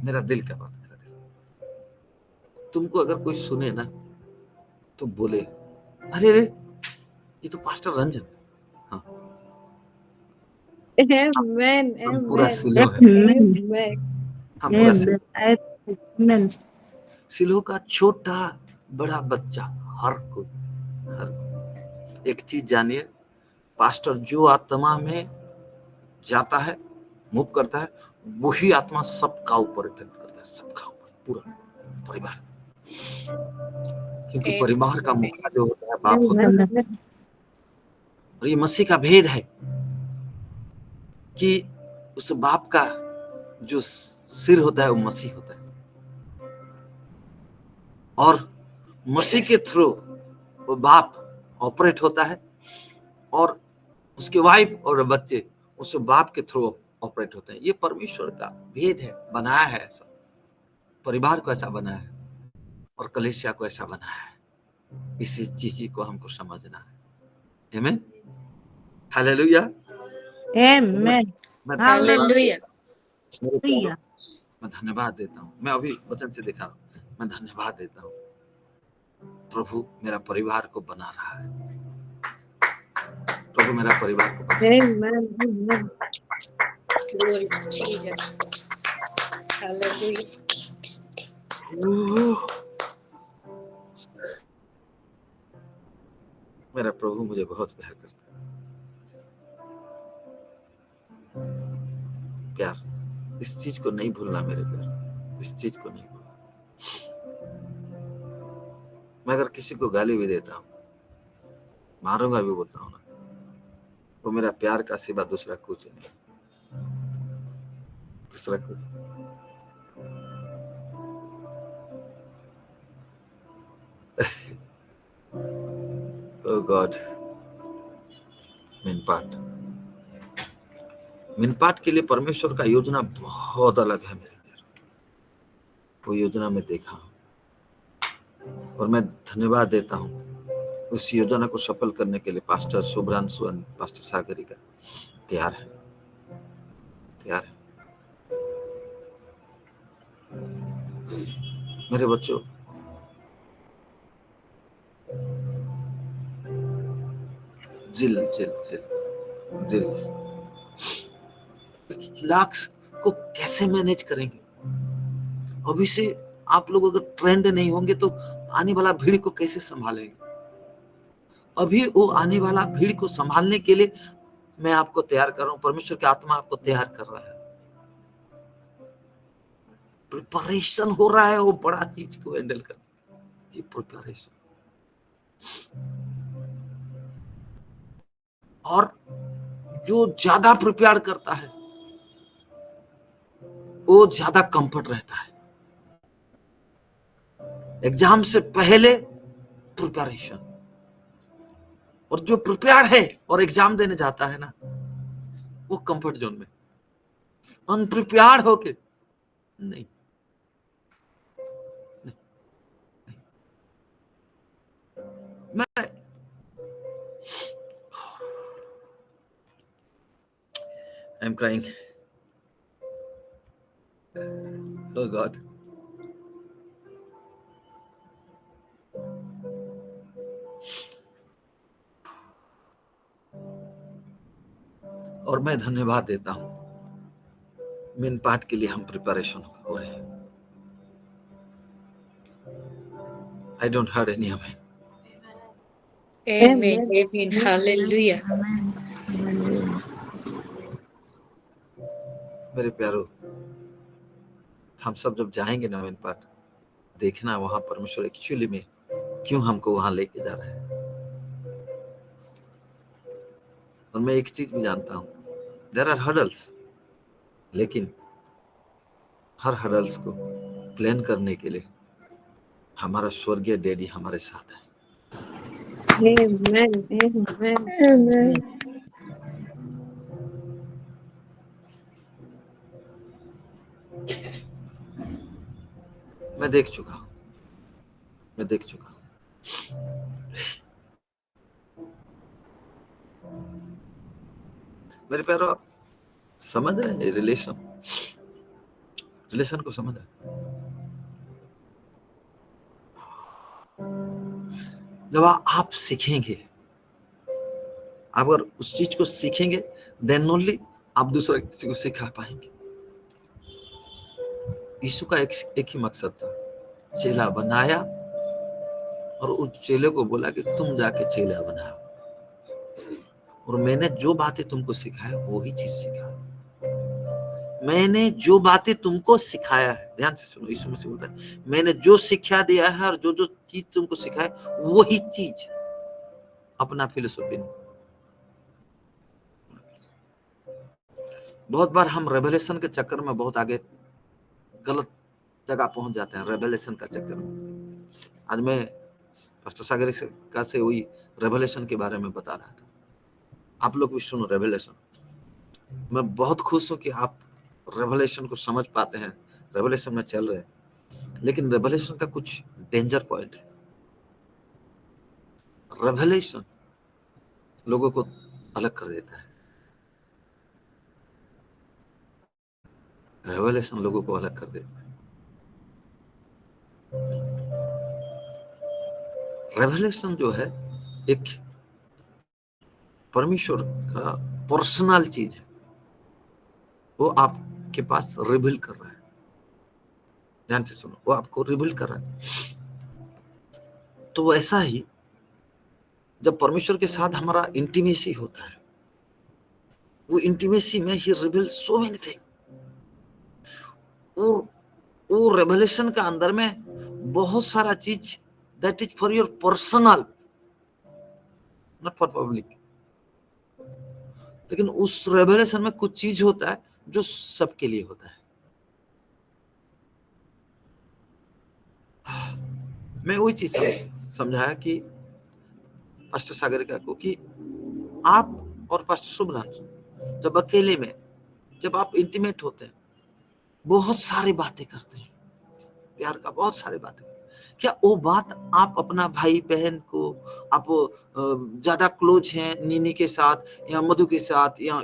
मेरा दिल का बात, मेरा दिल। तुमको अगर कोई सुने ना तो बोले, अरे ये तो पास्टर रंजन। हाँ, हम पूरा सिलो है, हम पूरा सिलो। सिलो का छोटा बड़ा बच्चा, हर कोई। एक चीज जानिए, पास्टर जो आत्मा में जाता है, मूव करता है, वही आत्मा सबका ऊपर इफेक्ट करता है, सबका ऊपर, पूरा परिवार। क्योंकि परिवार का मुखिया जो होता है बाप होता है। और ये मसीह का भेद है कि उस बाप का जो सिर होता है वो मसीह होता है, और मसीह के थ्रू वो बाप ऑपरेट होता है, और उसके वाइफ और बच्चे उस बाप के थ्रू ऑपरेट होते हैं। ये परमेश्वर का भेद है, बनाया है ऐसा, परिवार को ऐसा बनाया है और कलीसिया को ऐसा बनाया है। इसी चीज को हमको समझना है। आमीन, हालेलुया, आमीन, हालेलुया। मैं धन्यवाद देता हूँ। मैं अभी वचन से दिखा रहा हूँ, मैं धन्यवाद देता हूँ। प्रभु मेरा परिवार को बना रहा है, प्रभु मेरा परिवार को बना रहा है। Glory to Jesus. Hallelujah. मेरा प्रभु मुझे बहुत प्यार करता है। प्यार, इस चीज को नहीं भूलना मेरे प्यार, इस चीज को नहीं भूलना। मैं अगर किसी को गाली भी देता हूँ, मारूंगा भी बोलता हूँ ना, वो मेरा प्यार का सिवा दूसरा कुछ नहीं, दूसरा कुछ। Oh God, मिनपाट के लिए परमेश्वर का योजना बहुत अलग है मेरे लिए। वो योजना में देखा और मैं धन्यवाद देता हूँ उस योजना को सफल करने के लिए। पास्टर शुभ्रांशु, पास्टर सागरी का तैयार है। मेरे बच्चों, दिल लाख को कैसे मैनेज करेंगे? अभी से आप लोग अगर ट्रेंड नहीं होंगे तो आने वाला भीड़ को कैसे संभालेंगे? अभी वो आने वाला भीड़ को संभालने के लिए मैं आपको तैयार कर रहा हूं। परमेश्वर की आत्मा आपको तैयार कर रहा है। प्रिपरेशन हो रहा है वो बड़ा चीज को हैंडल करने, ये प्रिपरेशन। और जो ज्यादा प्रिपेयर करता है वो ज्यादा कंफर्ट रहता है। एग्जाम से पहले प्रिपरेशन, और जो प्रिपेयर्ड है और एग्जाम देने जाता है ना, वो कंफर्ट जोन में। अनप्रिपेयर्ड होके नहीं। मैं I'm crying. Oh God. और मैं धन्यवाद देता हूं, मेन पार्ट के लिए हम प्रिपरेशन हो रहे हैं। I don't heard any of it. Amen. Amen. Hallelujah. मेरे प्यारो, हम सब जब जाएंगे ना मेन पार्ट, देखना वहां परमेश्वर एक्चुअली में क्यों हमको वहां लेके जा रहा है। और मैं एक चीज भी जानता हूं, देयर आर हर्डल्स, लेकिन हर हर्डल्स को प्लान करने के लिए हमारा स्वर्गीय डैडी हमारे साथ है। Amen. Amen. मैं देख चुका हूं। मेरे प्यारो, आप समझ रहे हैं रिलेशन को समझ रहे हैं? जब आप सीखेंगे, आप अगर उस चीज को सीखेंगे, देन ओनली आप दूसरा किसी को सिखा पाएंगे। यीशु का एक ही मकसद था, चेला बनाया और उस चेले को बोला कि तुम जाके चेला बनाओ, और मैंने जो बातें तुमको सिखाया वही चीज सिखा। मैंने जो बातें तुमको सिखाया है, ध्यान से सुनो, यीशु मसीह बोलता है मैंने जो शिक्षा दिया है और जो जो चीज तुमको सिखाया वही चीज, अपना फिलोसॉफी नहीं। बहुत बार हम रेवलेशन के चक्कर में बहुत आगे गलत जगह पहुंच जाते हैं, रेवलेशन का चक्कर में। आज मैं पास्टर सागर का से वही रेवलेशन के बारे में बता रहा था, आप लोग भी सुनो रेवलेशन। मैं बहुत खुश हूं कि आप रेवलेशन को समझ पाते हैं, रेवलेशन में चल रहे हैं, लेकिन रेवलेशन का कुछ डेंजर पॉइंट है। रेवलेशन लोगों को अलग कर देता है, रेवलेशन लोगों को अलग कर देता है। रेवलेशन जो है एक परमेश्वर का पर्सनल चीज है, वो आपके पास रिवील कर रहा है। ध्यान से सुनो, वो आपको रिवील कर रहा है। तो वैसा ही जब परमेश्वर के साथ हमारा इंटीमेसी होता है, वो इंटीमेसी में ही रिवील सो मेनी थिंग। वो रेवलेशन का अंदर में बहुत सारा चीज that is for your personal, not for public. लेकिन उस रेवलेशन में कुछ चीज होता है जो सबके लिए होता है. मैं वही चीज समझाया कि पास्टर सागरिका को कि आप और पास्टर शुभ्रांशु जब अकेले में, जब आप इंटीमेट होते हैं, बहुत सारी बातें करते हैं, प्यार का बहुत सारी बातें, क्या वो बात आप अपना भाई बहन को, आप ज्यादा क्लोज हैं नीनी के साथ या मधु के साथ, या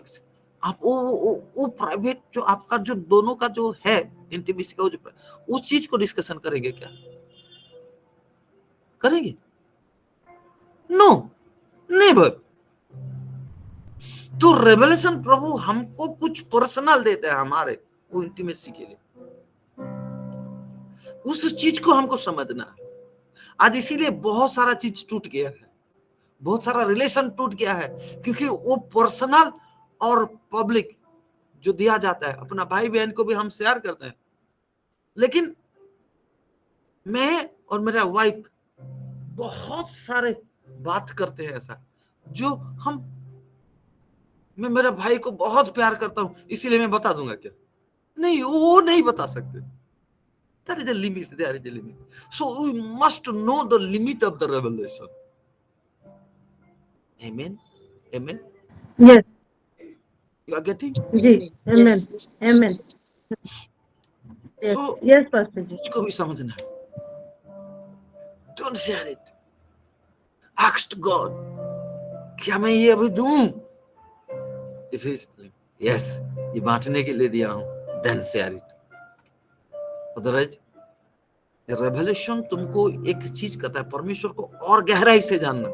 आप वो प्राइवेट जो आपका जो दोनों का जो है इंटीमेसी का जो उस चीज को डिस्कशन करेंगे क्या? करेंगे? No, never. तो रेवलेशन प्रभु हमको कुछ पर्सनल देता है हमारे वो इंटीमेसी के लिए. उस चीज को हमको समझना है. आज इसीलिए बहुत सारा चीज टूट गया है, बहुत सारा रिलेशन टूट गया है, क्योंकि वो पर्सनल और पब्लिक जो दिया जाता है, अपना भाई बहन को भी हम शेयर करते हैं, लेकिन मैं और मेरा वाइफ बहुत सारे बात करते हैं ऐसा जो मैं मेरे भाई को बहुत प्यार करता हूं इसीलिए मैं बता दूंगा क्या? नहीं, वो नहीं बता सकते. There is a limit. There is a limit. So we must know the limit of the revelation. Amen. Amen. Yes. You are getting? Ji. Amen. Yes. Amen. Yes. So Yes, Pastor जी. इसको भी समझना है. Don't share it. Ask God. क्या मैं ये अभी दूं? If he is telling, yes, ये बांटने के लिए दिया हूं, then share it. Otherwise revelation तुमको एक चीज कहता है, परमेश्वर को और गहराई से जानना,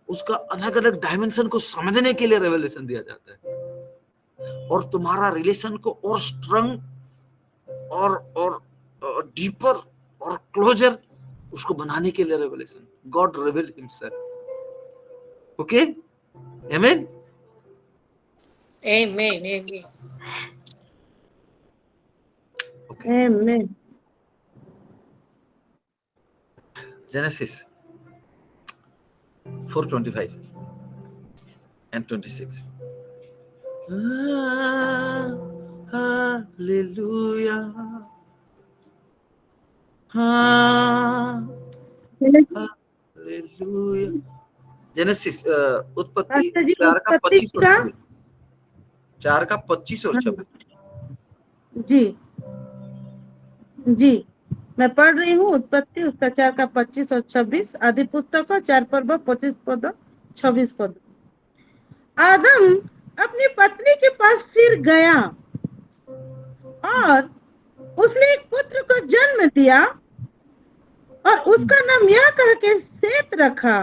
उसका अलग अलग डायमेंशन को समझने के लिए रेवलेशन दिया जाता है, और तुम्हारा रिलेशन को और स्ट्रॉन्ग और डीपर और क्लोजर उसको बनाने के लिए revelation. God reveal himself. Okay? Amen. Amen. Amen. Amen. Genesis 4:25 and 26. Hallelujah. Hallelujah. Genesis उत्पत्ति पास्टर जी, 4 का उत्पत्ति 25 और 26. 4 का 25 और 26. जी जी, मैं पढ़ रही हूँ. उत्पत्ति उसका 4 का 25 और 26, आदि पुस्तक का 4 पर्व 25 पद 26 पद. आदम अपनी पत्नी के पास फिर गया और उसने एक पुत्र को जन्म दिया और उसका नाम यह कह के सेत रखा.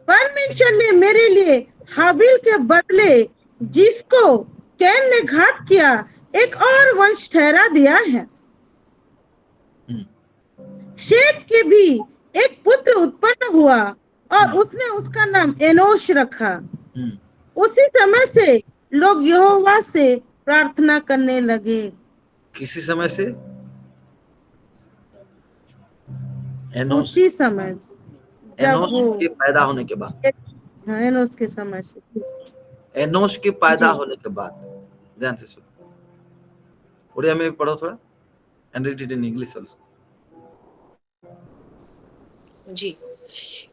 परमेश्वर ने मेरे लिए हाबिल के बदले जिसको कैन ने घात किया एक और वंश ठहरा दिया है. शेत के भी एक पुत्र उत्पन्न हुआ और उसने उसका नाम एनोश रखा. उसी समय से लोग यहोवा से प्रार्थना करने लगे. किसी समय से? उसी समय एनोश के पैदा होने के बाद. हाँ, एनोश के समय से. एनोश के पैदा होने के बाद. ध्यान से सुनो, उड़िया में पढ़ो थोड़ा, and read it in English also. जी.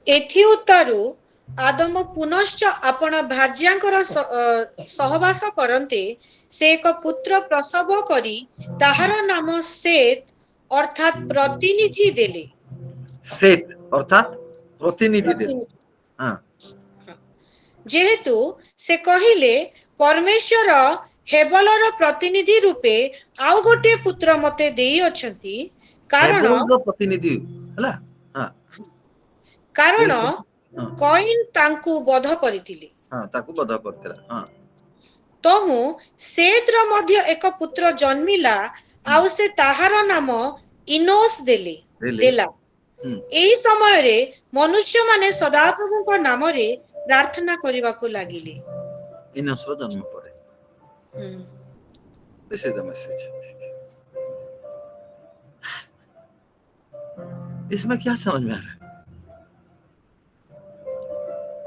एथिउत्तरु आदम पुनश्च आपण भार्याଙ୍କର सहवास करन्ते से एक पुत्र प्रसव करी ताहार नाम सेत अर्थात प्रतिनिधि देले. सेत अर्थात प्रतिनिधि देले. हां, जेहेतु से कहिले परमेश्वर हेबलर प्रतिनिधि रूपे आउ गोटे पुत्र मते देई अछंती, कारण प्रतिनिधि हला. हां, कारण कॉइन तांकु बध करिथिले. हां, ताकु बध करथिला. हां, तहु सेत्र मध्य एक पुत्र जन्मिला आउ से ताहार नाम इनोस देला. एही समय रे मनुष्य माने सदाप्रभु को नाम रे प्रार्थना करिबा को लागिले. इनोस रो जन्म पड़े. This is the message. इसमें क्या समझ में आ रहा है?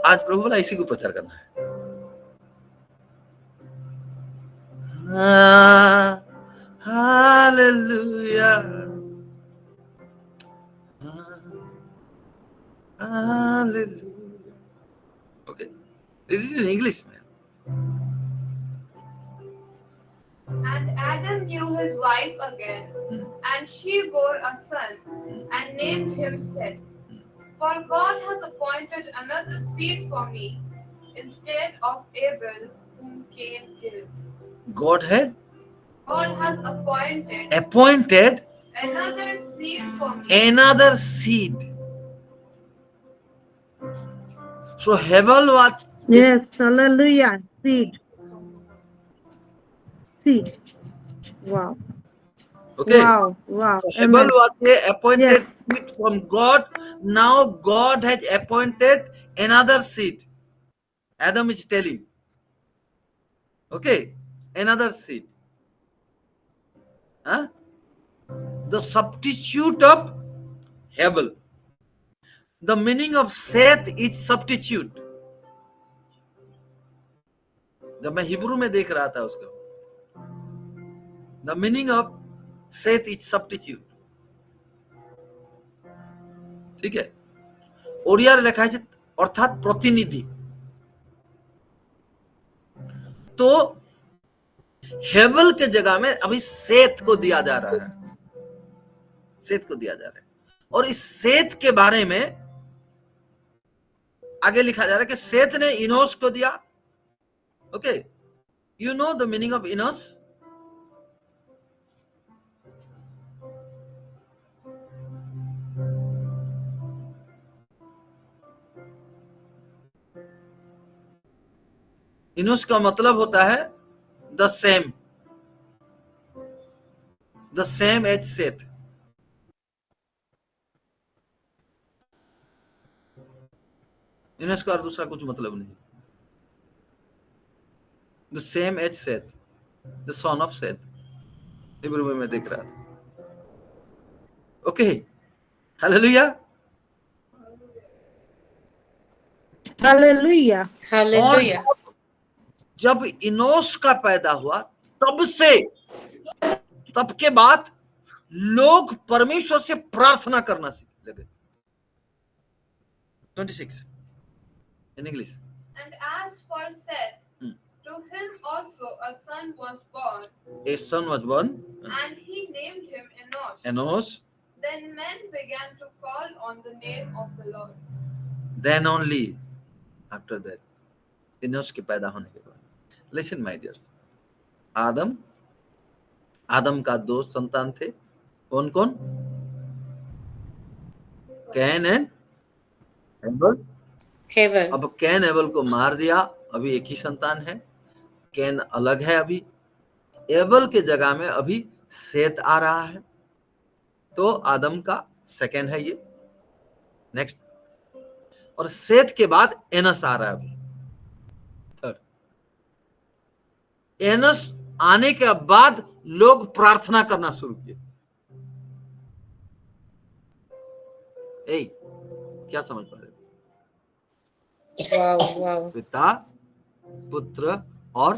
आज प्रभु बोला इसी को प्रचार करना है। Hallelujah, hallelujah. Okay, it is in English में। And Adam knew his wife again, and she bore a son, and named him Seth. For God has appointed another seed for me, instead of Abel, whom Cain killed. God has appointed another seed for me. Another seed. So Hebel was. Yes, hallelujah. Seed. Wow. Okay. Wow. So Hebel was the appointed seed from God. Now God has appointed another seed. Adam is telling. Okay, another seed. The substitute of Hebel. The meaning of Seth is substitute. जब मैं Hebrew में देख रहा था उसको, the meaning of Seth is substitute. ठीक है, ओरिया लिखा है अर्थात प्रतिनिधि। तो हेबल के जगह में अभी सेत को दिया जा रहा है, सेत को दिया जा रहा है। और इस सेत के बारे में आगे लिखा जा रहा है कि सेत ने इनोस को दिया। Okay, you know the meaning of Enos? Enos का मतलब होता है the same as Seth. Enos का और दूसरा कुछ मतलब नहीं। The same as Seth, the son of Seth, Hebrew में मैं देख रहा था। Okay, hallelujah, hallelujah, hallelujah. जब इनोस का पैदा हुआ तब के बाद लोग परमेश्वर से प्रार्थना करना सीखने लगे। 26 in English. And as for Seth, to him also a son was born. A son was born. And he named him Enosh. Enosh. Then men began to call on the name of the Lord. Then only after that, Enosh के पैदा होने के बाद, listen my dear, आदम का दो संतान थे। कौन कौन? Cain and Abel. अब कैन हेबल को मार दिया, अभी एक ही संतान है। कैन अलग है अभी, एबल के जगह में अभी सेत आ रहा है। तो आदम का सेकंड है ये, नेक्स्ट। और सेत के बाद एनस आ रहा है अभी, थर्ड। एनस आने के बाद लोग प्रार्थना करना शुरू किए। क्या समझ पा रहे? पिता, पुत्र और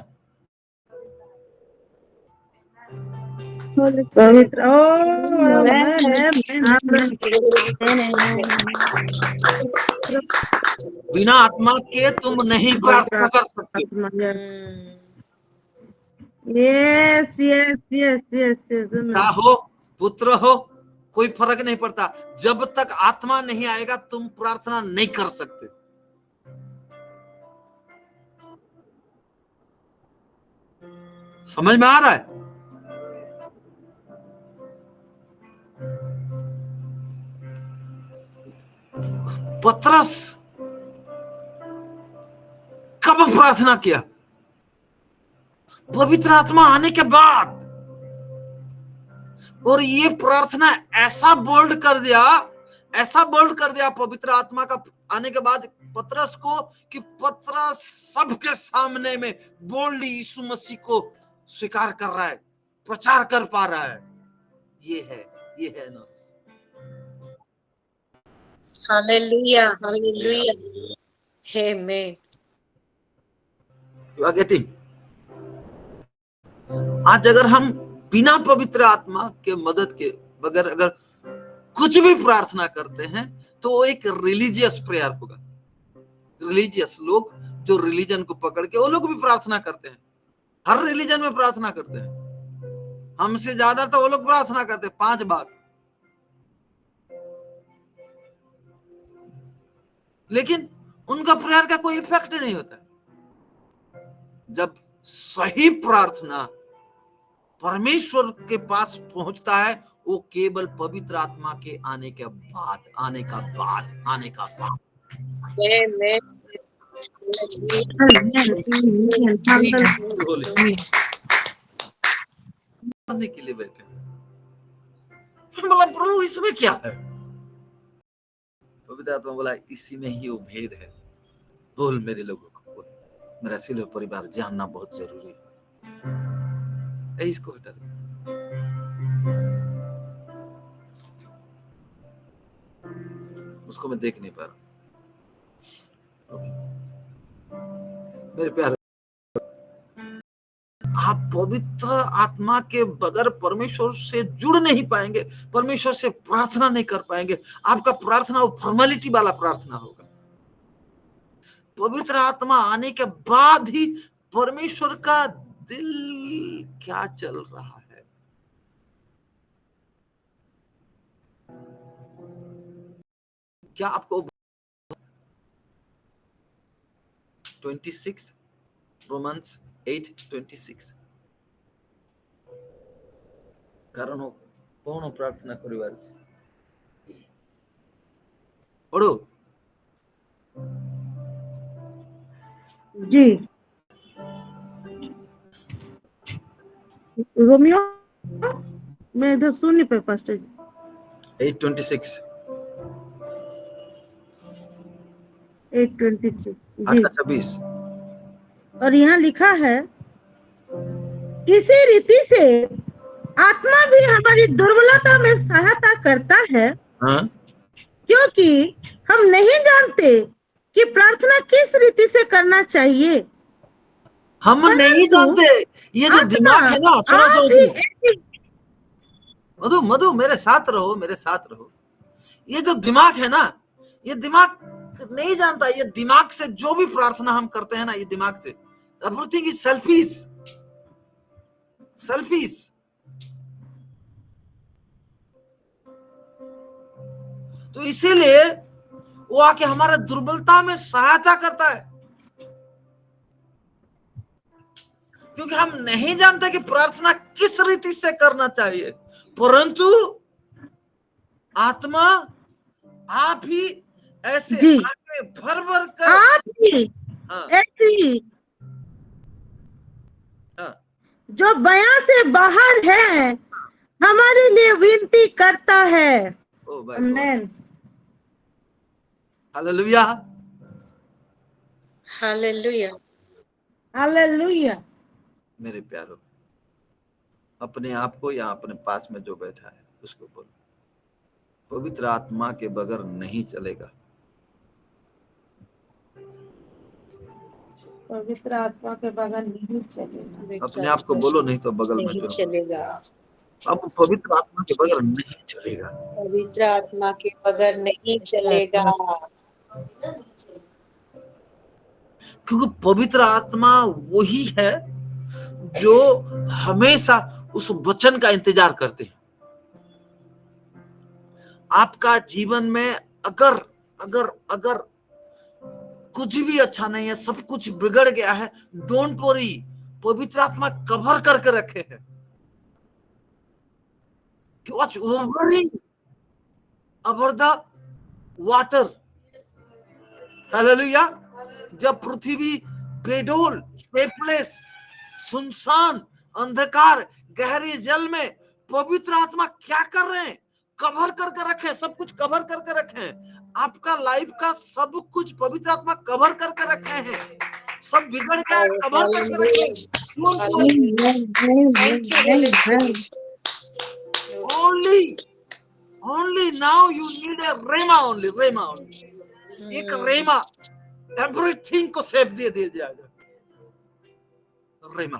पवित्र। बिना आत्मा के तुम नहीं प्रार्थना कर सकते। यस। पिता हो, पुत्र हो, कोई फर्क नहीं पड़ता। जब तक आत्मा नहीं आएगा तुम प्रार्थना नहीं कर सकते। समझ में आ रहा है? पतरस कब प्रार्थना किया? पवित्र आत्मा आने के बाद। और ये प्रार्थना ऐसा बोल्ड कर दिया पवित्र आत्मा का आने के बाद पतरस को, कि पतरस सबके सामने में बोल्डली यीशु मसीह को स्वीकार कर रहा है, प्रचार कर पा रहा है। ये है Enos. Hallelujah, hallelujah, amen. You are getting? आज अगर हम बिना पवित्र आत्मा के मदद के बगैर अगर कुछ भी प्रार्थना करते हैं तो वो एक रिलीजियस प्रेयर होगा। रिलीजियस लोग जो रिलीजन को पकड़ के वो लोग भी प्रार्थना करते हैं, हर रिलीजन में प्रार्थना करते हैं, हमसे ज्यादा तो वो लोग प्रार्थना करते हैं 5 बार, लेकिन उनका प्रेयर का कोई इफेक्ट नहीं होता। जब सही प्रार्थना परमेश्वर के पास पहुंचता है वो केवल पवित्र आत्मा के आने के बाद, आने का बाद। करने के लिए बैठे बोला प्रभु इसमें क्या है? पवित्र आत्मा बोला इसी में ही वो भेद है। बोल मेरे लोगों को बोल, मेरा सिलो परिवार जानना बहुत जरूरी है। इसको हटा दो। उसको मैं देख नहीं पा रहा। मेरे प्यारे, आप पवित्र आत्मा के बगैर परमेश्वर से जुड़ नहीं पाएंगे, परमेश्वर से प्रार्थना नहीं कर पाएंगे। आपका प्रार्थना वो फॉर्मेलिटी वाला प्रार्थना होगा। पवित्र आत्मा आने के बाद ही परमेश्वर का दिल क्या चल रहा है, क्या आपको 26 रोमन्स 8:26 कारण हो कौन प्रार्थना करिवार पढ़ो जी। रोमियो मैं इधर सुन नहीं पाई पास्टर जी। 8:26 8:26 8:26 और यहाँ लिखा है इसी रीति से आत्मा भी हमारी दुर्बलता में सहायता करता है। हाँ? क्योंकि हम नहीं जानते कि प्रार्थना किस रीति से करना चाहिए। हम नहीं जानते। ये जो दिमाग है ना, सुनो मधु मेरे साथ रहो। ये जो दिमाग है ना, ये दिमाग नहीं जानता। ये दिमाग से जो भी प्रार्थना हम करते हैं ना, ये दिमाग से एवरीथिंग इज सेल्फिश। तो इसीलिए वो आके हमारे दुर्बलता में सहायता करता है, क्योंकि हम नहीं जानते कि प्रार्थना किस रीति से करना चाहिए। परंतु आत्मा आप ही ऐसे आके भर कर आप ही ऐसी जो बयां से बाहर है हमारे लिए विनती करता है। आमीन। Hallelujah, hallelujah, hallelujah. मेरे प्यारो, अपने आप को या अपने पास में जो बैठा है उसको बोलो, पवित्र आत्मा के बगैर नहीं चलेगा। पवित्र आत्मा के बगैर नहीं चलेगा। अपने आप को बोलो, नहीं तो बगल में जो चलेगा। अब पवित्र आत्मा के बगैर नहीं चलेगा। पवित्र आत्मा के बगैर नहीं चलेगा, क्योंकि पवित्र आत्मा वही है जो हमेशा उस वचन का इंतजार करते हैं। आपका जीवन में अगर अगर अगर कुछ भी अच्छा नहीं है, सब कुछ बिगड़ गया है, डोंट वरी, पवित्र आत्मा कवर करके रखे हैं। Watch ovarian over the water. Hallelujah. जब पृथ्वी बेडोल, शेपलेस, सुनसान, अंधकार, गहरे जल में पवित्र आत्मा क्या कर रहे हैं? कवर करके रखे, सब कुछ कवर करके रखे। आपका लाइफ का सब कुछ पवित्र आत्मा कवर करके रखे हैं। सब बिगड़ गया, कवर करके रखे। Only now you need a rema only, rema only. एक रेमा everything को सेव दे जाएगा. रेमा.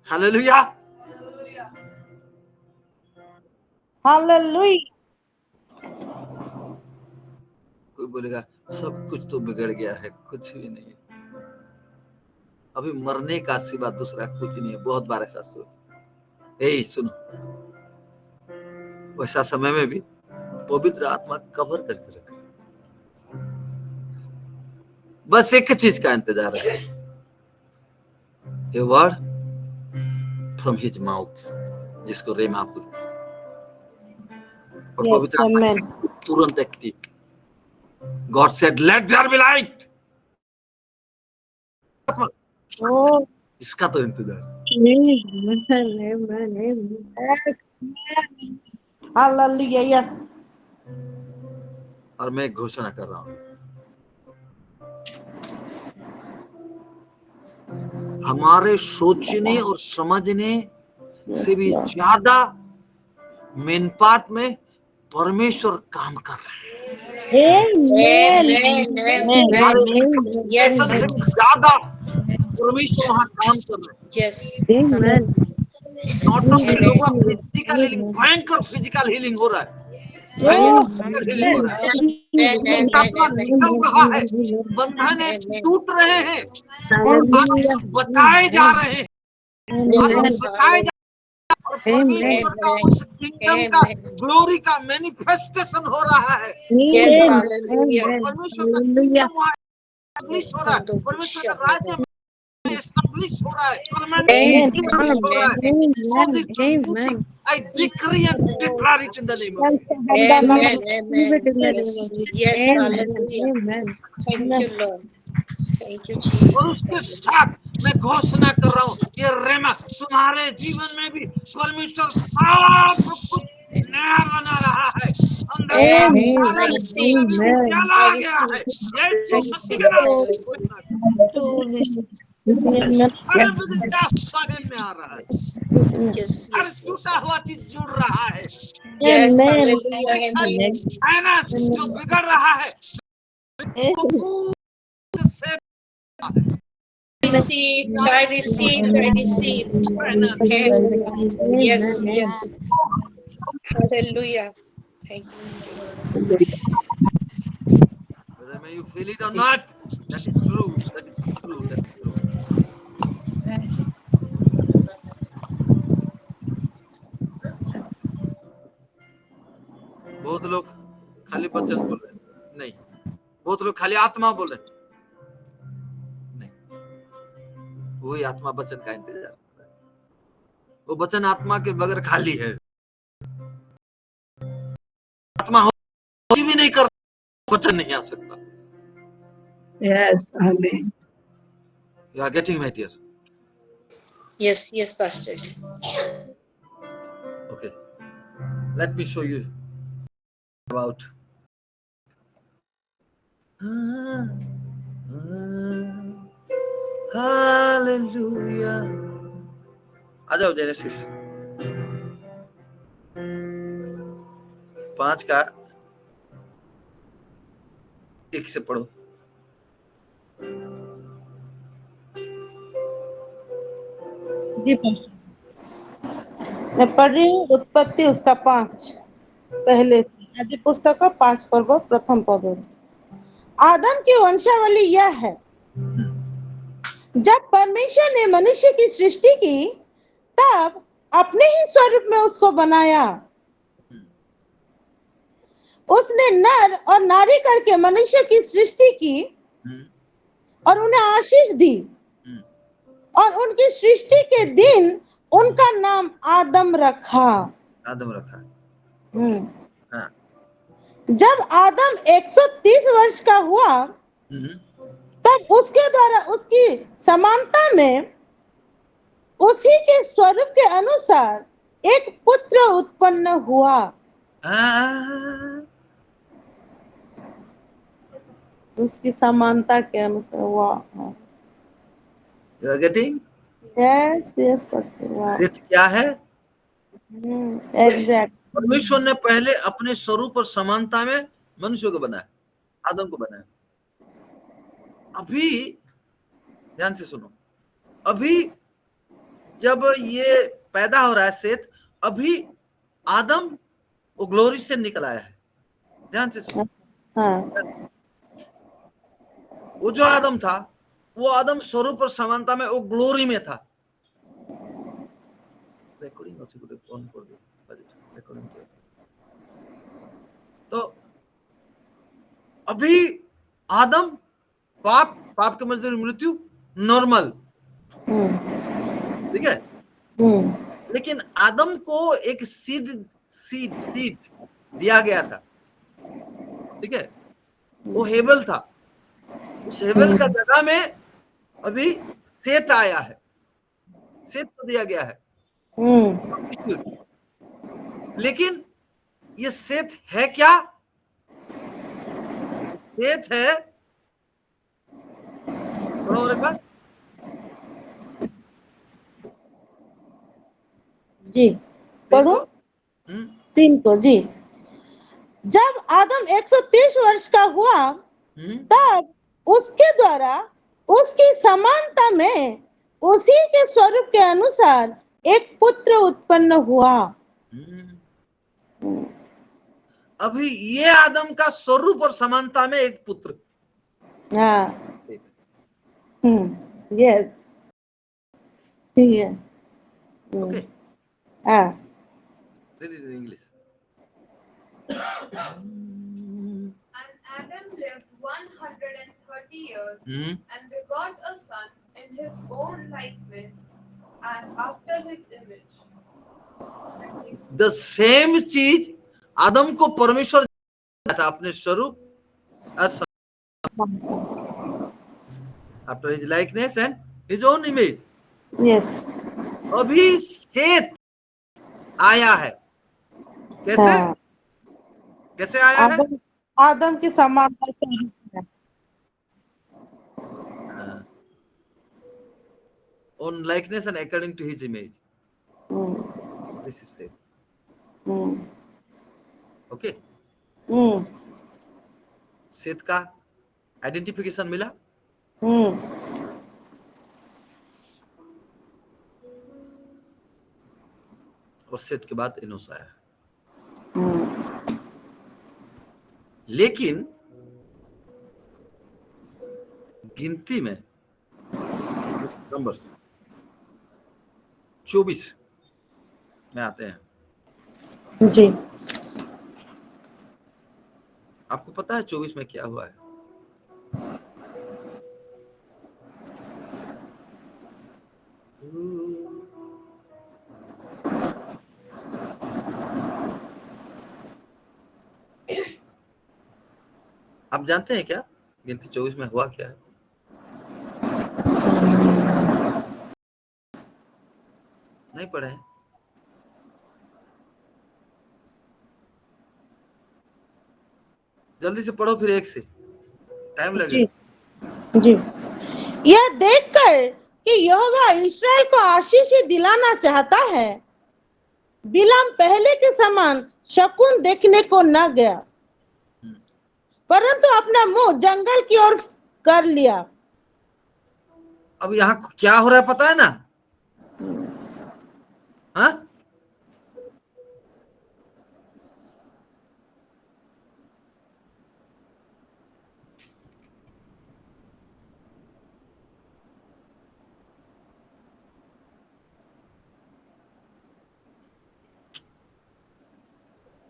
Hallelujah. Hallelujah. कोई बोलेगा सब कुछ तो बिगड़ गया है, कुछ भी नहीं है. अभी मरने का सिवा दूसरा कुछ नहीं है. बहुत बार ऐसा सुनो, वैसा समय में भी पवित्र आत्मा कवर करके रखे. बस एक चीज का इंतजार है, a word from his mouth, जिसको रेमा बोलते हैं. और पवित्र आत्मा तुरंत active. God said let there be light. इसका तो इंतजार. Hallelujah. Yes. और मैं घोषणा कर रहा हूं, हमारे सोचने और समझने से भी ज्यादा मेन पार्ट में परमेश्वर काम कर रहे हैं. ज्यादा परमेश्वर वहां काम कर रहे हैं. नॉट ओनली लोगों का फिजिकल हीलिंग, भयंकर फिजिकल हीलिंग हो रहा है. आत्मा निकल रहा है, बंधन टूट रहे हैं और बताए जा रहे हैं. बताए जा और परमेश्वर का उस किंगडम का ग्लोरी का मैनिफेस्टेशन हो रहा है. परमेश्वर का किंगडम वहां एस्टैब्लिश हो रहा है. परमेश्वर का राज्य एस्टैब्लिश हो रहा है. एस्टैब्लिश हो रहा है. So this truth, I decree and declare it in the name of Jesus. Thank you, Lord. Thank you, Jesus. और उसके साथ मैं घोषणा कर रहा हूँ, ये रेमा तुम्हारे जीवन में भी परमेश्वर सब कुछ नया बना रहा है. अंदर चला गया है. में आ रहा है. हर टूटा हुआ चीज जुड़ रहा है. जो बिगड़ रहा है I received. Okay. Yes. Hallelujah. Thank you. Whether may you feel it or not, that is true. बहुत लोग खाली वचन बोल रहे हैं, नहीं. बहुत लोग खाली आत्मा बोल रहे हैं, नहीं. वही आत्मा वचन का इंतजार कर रहा है. वो वचन आत्मा के बगैर खाली है. आत्मा हो भी नहीं कर, वचन नहीं आ सकता. Yes. Amen. You are getting my dear? Yes, Pastor. Okay. Let me show you about Hallelujah. आ जाओ जेनेसिस 5 का 1 से पढ़ो. जी मैं पढ़ रही हूँ. उत्पत्ति उसका 5 पहले से. आदि पुस्तक का 5 पर्व प्रथम पद. आदम की वंशावली यह है. जब परमेश्वर ने मनुष्य की सृष्टि की, तब अपने ही स्वरूप में उसको बनाया. उसने नर और नारी करके मनुष्य की सृष्टि की और उन्हें आशीष दी. और उनकी सृष्टि के दिन उनका नाम आदम रखा. हाँ. जब आदम 130 वर्ष का हुआ, तब उसके द्वारा उसकी समानता में उसी के स्वरूप के अनुसार एक पुत्र उत्पन्न हुआ. उसकी समानता के अनुसार हुआ. You are getting? Yes Seth क्या है? एग्जैक्ट। परमेश्वर ने पहले अपने स्वरूप और समानता में मनुष्य को बनाया, आदम को बनाया। अभी ध्यान से सुनो, अभी जब ये पैदा हो रहा है सेथ, अभी आदम वो ग्लोरी से निकल आया है। ध्यान से सुनो, वो जो आदम था, वो आदम स्वरूप और समानता में वो ग्लोरी में था। रेकॉर्डिंग अच्छी ऑन कर दो, रेकॉर्डिंग किया। तो अभी आदम पाप की मजदूरी मृत्यु, नॉर्मल, ठीक है। लेकिन आदम को एक सीड दिया गया था, ठीक है। वो हेबल था, उस हेबल का जगह में अभी सेत आया है, सेत को दिया गया है। लेकिन ये सेत है क्या? सेत है जी, पढ़ो 3 को जी। जब आदम 130 वर्ष का हुआ, तब उसके द्वारा उसकी समानता में उसी के स्वरूप के अनुसार एक पुत्र उत्पन्न हुआ। अभी ये आदम का स्वरूप और समानता में एक पुत्र। Yes, yes, okay. read it in English. And Adam lived 130 years and begot a son in his own likeness and after his image. The same चीज आदम को परमेश्वर था, अपने स्वरूप after his likeness and his own image. Yes. अभी सेत आया है। कैसे? कैसे आया है? आदम की समानता से on likeness and according to his image. This is Seth. Okay. सेत का आइडेंटिफिकेशन मिला। और सेत के बाद इनोस आया। लेकिन गिनती में नंबर्स 24 में आते हैं जी। आपको पता है 24 में क्या हुआ है? आप जानते हैं क्या गिनती 24 में हुआ क्या है? नहीं पढ़े हैं? जल्दी से पढ़ो, फिर एक से टाइम लगेगा। जी। यह देखकर कि यहोवा इस्राएल को आशीष दिलाना चाहता है, बिलाम पहले के समान शकुन देखने को न गया, परंतु अपना मुंह जंगल की ओर कर लिया। अब यहाँ क्या हो रहा है पता है ना? हाँ?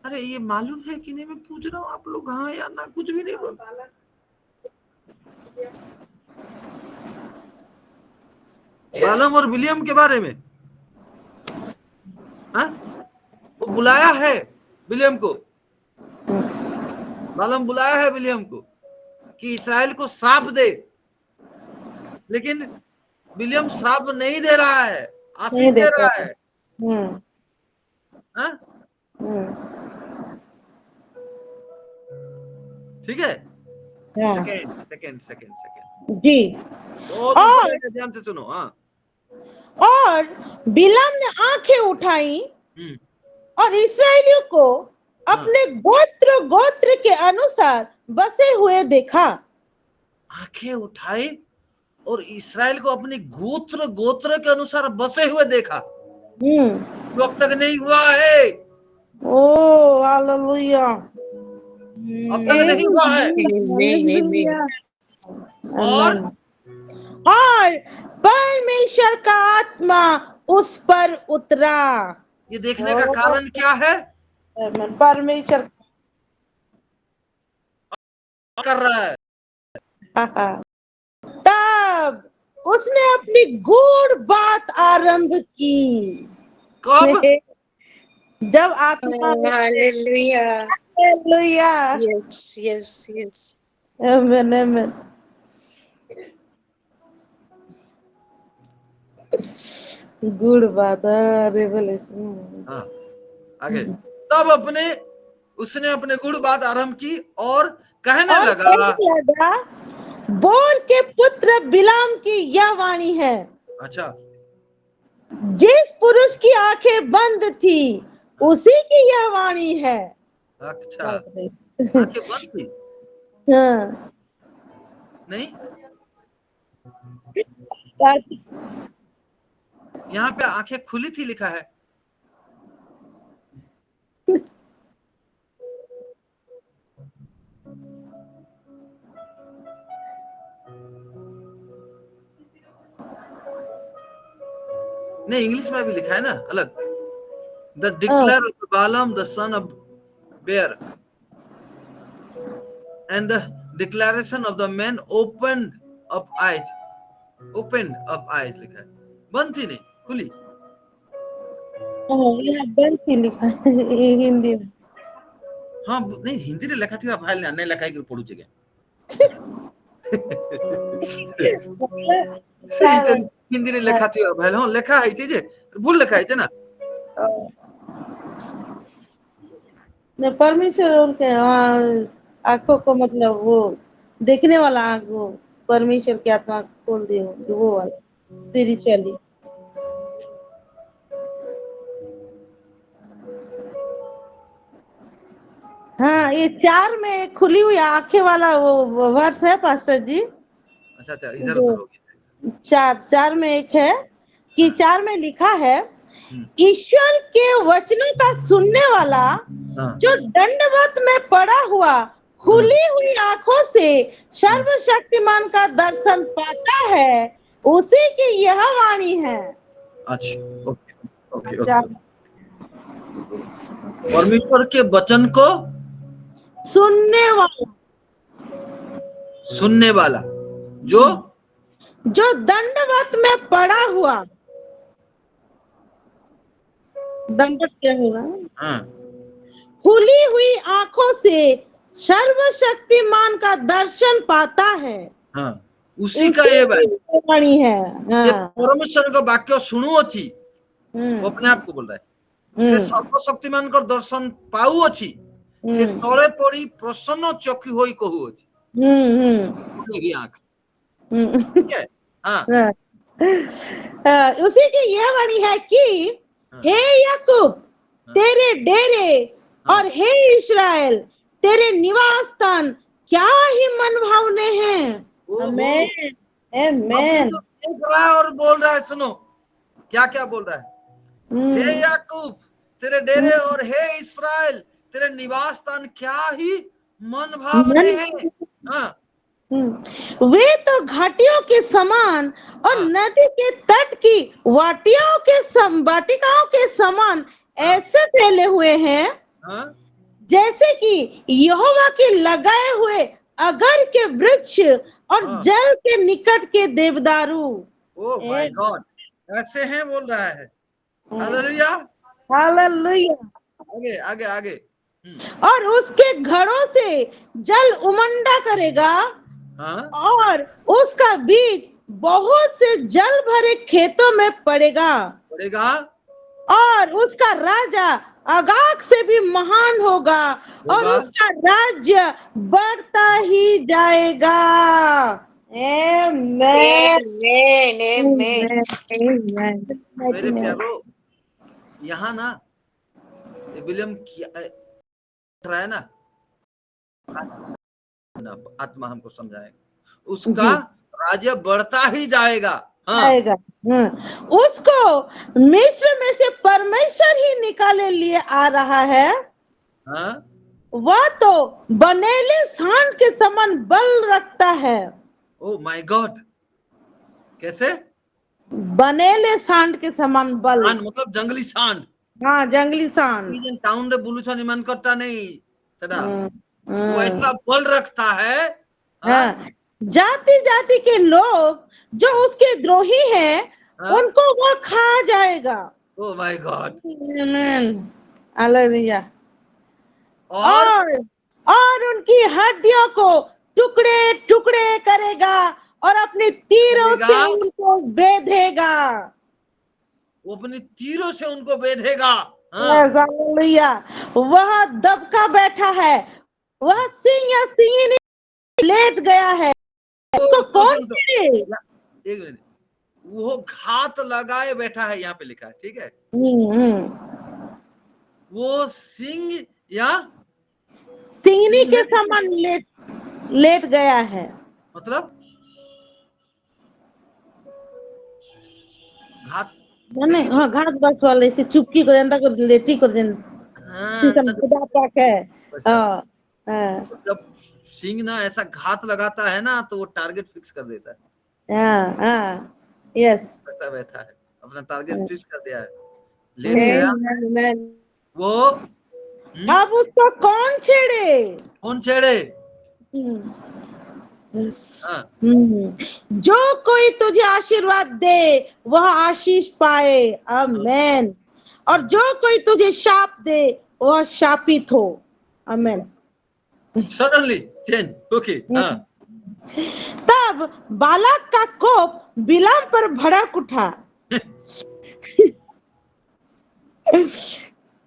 अरे ये मालूम है कि नहीं? मैं पूछ रहा हूँ, आप लोग हाँ या ना, कुछ भी नहीं बोल। बालम और विलियम के बारे में, हाँ? वो बुलाया है विलियम को, बालम बुलाया है विलियम को कि इस्राएल को श्राप दे, लेकिन विलियम श्राप नहीं दे रहा है, आशीष दे रहा है। हाँ? ठीक है। सेकंड जी। ध्यान से सुनो। हाँ, और बिलाम ने आंखें उठाई और इस्राएलियों को अपने गोत्र गोत्र के अनुसार बसे हुए देखा। आंखें उठाई और इस्राएल को अपने गोत्र गोत्र के अनुसार बसे हुए देखा। जो अब तक नहीं हुआ है। ओ हालेलुया। अब तक नहीं हुआ है। और परमेश्वर का आत्मा उस पर उतरा। ये देखने का कारण क्या है? परमेश्वर कर रहा है। तब उसने अपनी गूढ़ बात आरंभ की। कब? जब आत्मा hallelujah. Hallelujah. Yes yes yes. Amen amen. Good बात है रेवलेशन। हाँ आगे। तब उसने अपने गुड़ बात आरंभ की और कहने लगा बोर के पुत्र बिलाम की यह वाणी है। अच्छा। जिस पुरुष की आंखें बंद थी उसी की यह वाणी है। अच्छा आंखें बंद थी? हाँ नहीं, यहाँ पे आंखें खुली थी लिखा है। नहीं, इंग्लिश में भी लिखा है ना अलग। The declare of Balaam the son of Beor and the declaration of the man open up eyes लिखा है। बंद थी नहीं, खुली। यहाँ बंद थी लिखा है हिंदी में। हाँ नहीं, हिंदी रे लिखा थी भाई ने लिखा है पढ़ू जगह। हिंदी रे लिखा थी भाई। हाँ लिखा है चीज भूल लिखा है ना। ने परमेश्वर उनके आंखों को मतलब वो देखने वाला आंख वो परमेश्वर की आत्मा खोल दिए वो वाला स्पिरिचुअली। हाँ ये 4 में खुली हुई आंखें वाला वो वर्ष है पास्टर जी। अच्छा इधर उधर हो गया। 4 में एक है कि 4 में लिखा है ईश्वर के वचनों का सुनने वाला जो दंडवत में पड़ा हुआ खुली हुई आंखों से सर्वशक्तिमान का दर्शन पाता है उसी की यह वाणी है। अच्छा ओके। परमेश्वर के वचन को सुनने वाला जो दंडवत में पड़ा हुआ। दंडवत क्या होगा? हाँ। खुली हुई आंखों से सर्वशक्तिमान का दर्शन पाता है। हाँ उसी का ये वाणी है। हाँ। परमेश्वर का वाक्य सुनु अछि वो अपने आप को बोल रहा है। से सर्वशक्तिमान का दर्शन पाऊ अछि से तले पड़ी प्रसन्न चक्षु होई कहू अछि। आंख ठीक है। हाँ उसी की यह वाणी है कि हे याकूब तेरे डेरे और हे इस्राएल तेरे निवास स्थान क्या ही मनभावने हैं। आमेन आमेन। और बोल रहा है सुनो क्या क्या बोल रहा है। हे याकूब तेरे डेरे और हे इस्राएल तेरे निवास स्थान क्या ही मनभावने हैं। हाँ वे तो घाटियों के समान और नदी के तट की वाटिकाओं के समान ऐसे फैले हुए हैं जैसे कि यहोवा के लगाए हुए अगर के वृक्ष और जल के निकट के देवदारू। ओह माय गॉड ऐसे हैं बोल रहा है। Hallelujah hallelujah. आगे और उसके घड़ों से जल उमंडा करेगा और उसका बीज बहुत से जल भरे खेतों में पड़ेगा और उसका राजा अगाग से भी महान होगा और उसका राज्य बढ़ता ही जाएगा। Amen. मेरे प्यारो, यहाँ ना विलियम रहा है ना, आत्मा हमको समझाएगा, उसका राज्य बढ़ता ही जाएगा। आएगा। उसको मिस्र में से परमेश्वर ही निकाले लिए आ रहा है। वह तो बनेले सांड के समान बल रखता है। ओ माय गॉड, कैसे? बनेले सांड के समान बल, मतलब जंगली सांड। हाँ, जंगली सांड। टाउन रे बुलूचा निमान करता नहीं सदा, वो ऐसा बल रखता है। जाति जाति के लोग जो उसके द्रोही हैं, उनको वो खा जाएगा। Oh my God, hallelujah. और उनकी हड्डियों को टुकड़े टुकड़े करेगा और अपने तीरों से उनको बेधेगा। वो अपने तीरों से उनको बेधेगा। हालेलुया। वह दबका बैठा है, वह सिंह या सिंह लेट गया है। उसको कौन छेड़े? एक मिनट, वो घात लगाए बैठा है, यहाँ पे लिखा है, ठीक है? वो सिंह या सिंहनी के समान लेट गया है। मतलब घात नहीं, हाँ, घात बस वाले से चुपकी कर देता, कर लेटी कर देता। जब सिंह ना ऐसा घात लगाता है ना, तो वो टारगेट फिक्स कर देता है। यस, ऐसा बैठा है, अपना टारगेट फिक्स कर दिया है, ले गया वो। अब उसको कौन छेड़े? कौन छेड़े? जो कोई तुझे आशीर्वाद दे वह आशीष पाए, आमेन। और जो कोई तुझे शाप दे वह शापित हो, आमेन। Suddenly change, okay. तब बालाक का कोप बिलाम पर भड़क उठा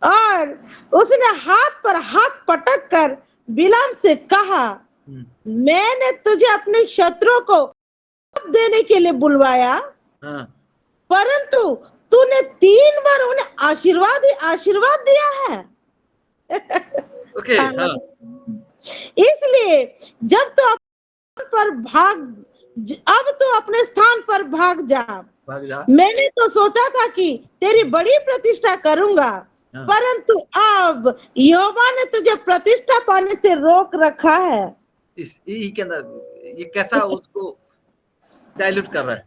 और उसने हाथ पर हाथ पटक कर बिलाम से कहा, मैंने तुझे अपने शत्रुओं को देने के लिए बुलवाया, परंतु तूने 3 बार उन्हें आशीर्वाद ही आशीर्वाद दिया है। ओके, इसलिए जब तू अब तो अपने स्थान पर भाग जा। मैंने तो सोचा था कि तेरी बड़ी प्रतिष्ठा करूंगा, परंतु अब यहोवा ने तुझे प्रतिष्ठा पाने से रोक रखा है। के अंदर ये कैसा उसको डाइल्यूट कर रहा है।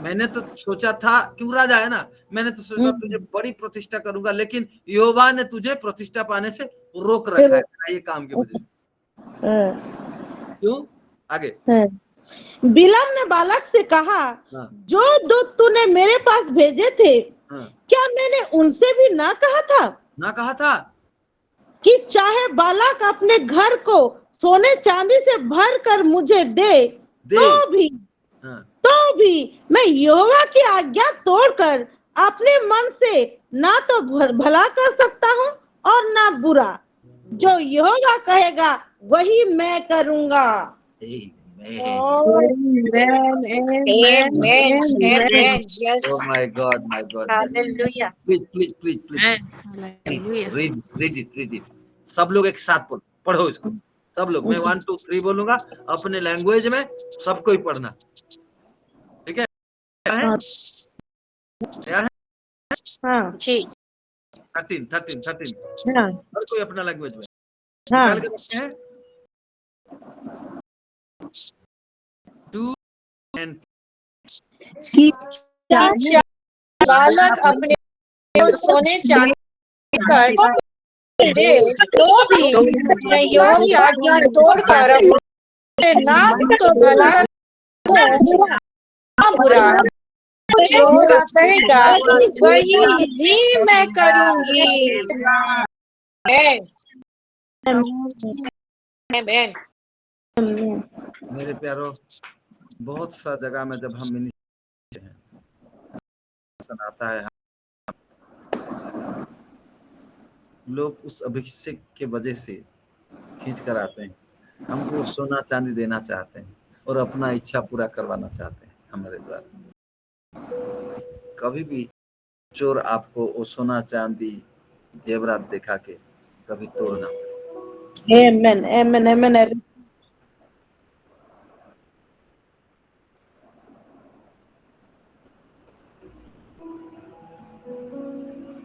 मैंने तो सोचा था, क्यों राजा है ना, मैंने तो सोचा तुझे बड़ी प्रतिष्ठा करूंगा, लेकिन यहोवा ने तुझे प्रतिष्ठा पाने से रोक रखा है ये काम की वजह से। क्यों? आगे बिलाम ने बालक से कहा, जो दूत तूने मेरे पास भेजे थे, क्या मैंने उनसे भी ना कहा था कि चाहे बालक अपने घर को सोने चांदी से भर कर मुझे दे। तो भी मैं यहोवा की आज्ञा तोड़कर अपने मन से ना तो भला कर सकता हूँ और ना बुरा। जो यहोवा कहेगा वही मैं करूंगा। Oh my God, my God. Hallelujah. Please. Read it. सब लोग एक साथ पढ़ो इसको, सब लोग। मैं 1 2 3 बोलूंगा, अपने लैंग्वेज में सबको ही पढ़ना, ठीक है? क्या है? जी। 13 हर कोई अपना लैंग्वेज में निकाल के रखते हैं। 2 and बालक अपने सोने चांदी कर दे, तो भी मैं यहोवा की आज्ञा तोड़कर अपने ना तो भला ना बुरा, कुछ यहोवा कहेगा वही ही मैं करूंगी। मेरे प्यारो, बहुत सा जगह में जब हम मिनिस्ट्री हैं, आता है, लोग उस अभिषेक के वजह से खींच कर आते हैं, हमको सोना चांदी देना चाहते हैं, और अपना इच्छा पूरा करवाना चाहते हैं हमारे द्वारा। कभी भी चोर आपको वो सोना चांदी जेवरात दिखा के कभी तोड़ना। Amen. Amen. Amen.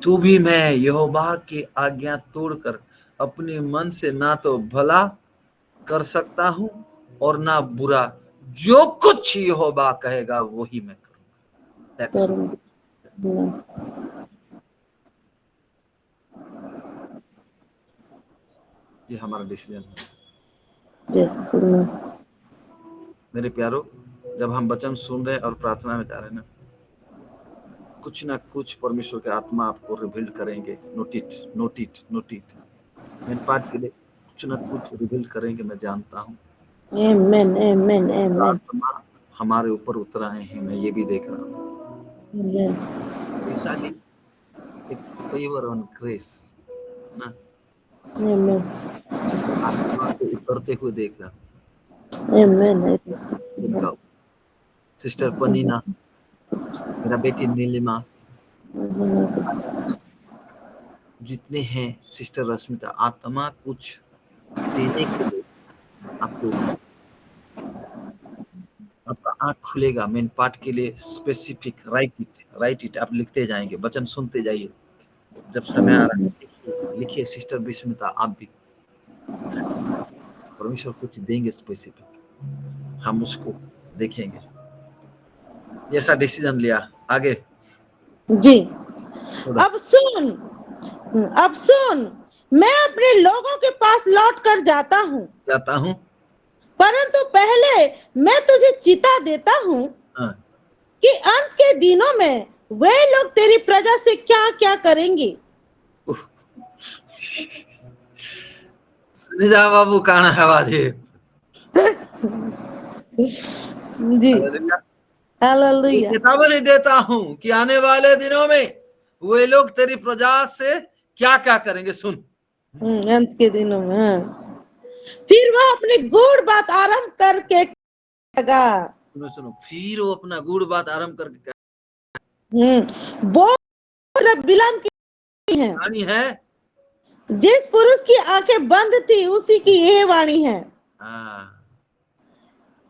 तू भी मैं यहोवा की आज्ञा तोड़कर अपने मन से ना तो भला कर सकता हूं और ना बुरा, जो कुछ यहोवा कहेगा वही मैं करूंगा। ये हमारा डिसीजन है। मेरे प्यारो, जब हम वचन सुन रहे और प्रार्थना में जा रहे हैं ना, कुछ ना कुछ परमेश्वर के आत्मा आपको रिवील करेंगे। नोटिट मेरे पार्ट के लिए कुछ ना कुछ रिवील करेंगे, मैं जानता हूँ। Amen. Amen. Amen. आत्मा हमारे ऊपर उतर आए हैं, मैं ये भी देख रहा हूँ। वैशाली एक फेवर ऑन ग्रेस ना, आत्मा को उतरते हुए देख रहा हूँ। सिस्टर पनीना, मेरा बेटी नीलिमा, जितने हैं, सिस्टर रश्मिता, आत्मा कुछ देने के लिए आपको, आपका आंख खुलेगा मेन पार्ट के लिए। स्पेसिफिक राइट इट आप लिखते जाएंगे, वचन सुनते जाइए। जब समय आ रहा है लिखिए। सिस्टर विस्मिता, आप भी, परमेश्वर कुछ देंगे स्पेसिफिक, हम उसको देखेंगे। ऐसा डिसीजन लिया। आगे जी। अब सुन, मैं अपने लोगों के पास लौट कर जाता हूँ, परंतु पहले मैं तुझे चिता देता हूँ कि अंत के दिनों में वे लोग तेरी प्रजा से क्या क्या करेंगे। सुनी जा बाबू, काना आवाज जी। हालेलुया। चेतावनी देता हूँ कि आने वाले दिनों में वे लोग तेरी प्रजा से क्या क्या करेंगे। सुन, अंत के दिनों में। फिर वह अपनी गूढ़ बात आरंभ करके लगा। सुनो, फिर वो अपना गूढ़ बात आरंभ करके वो बिलाम की वाणी है, जिस पुरुष की आंखें बंद थी उसी की यह वाणी है।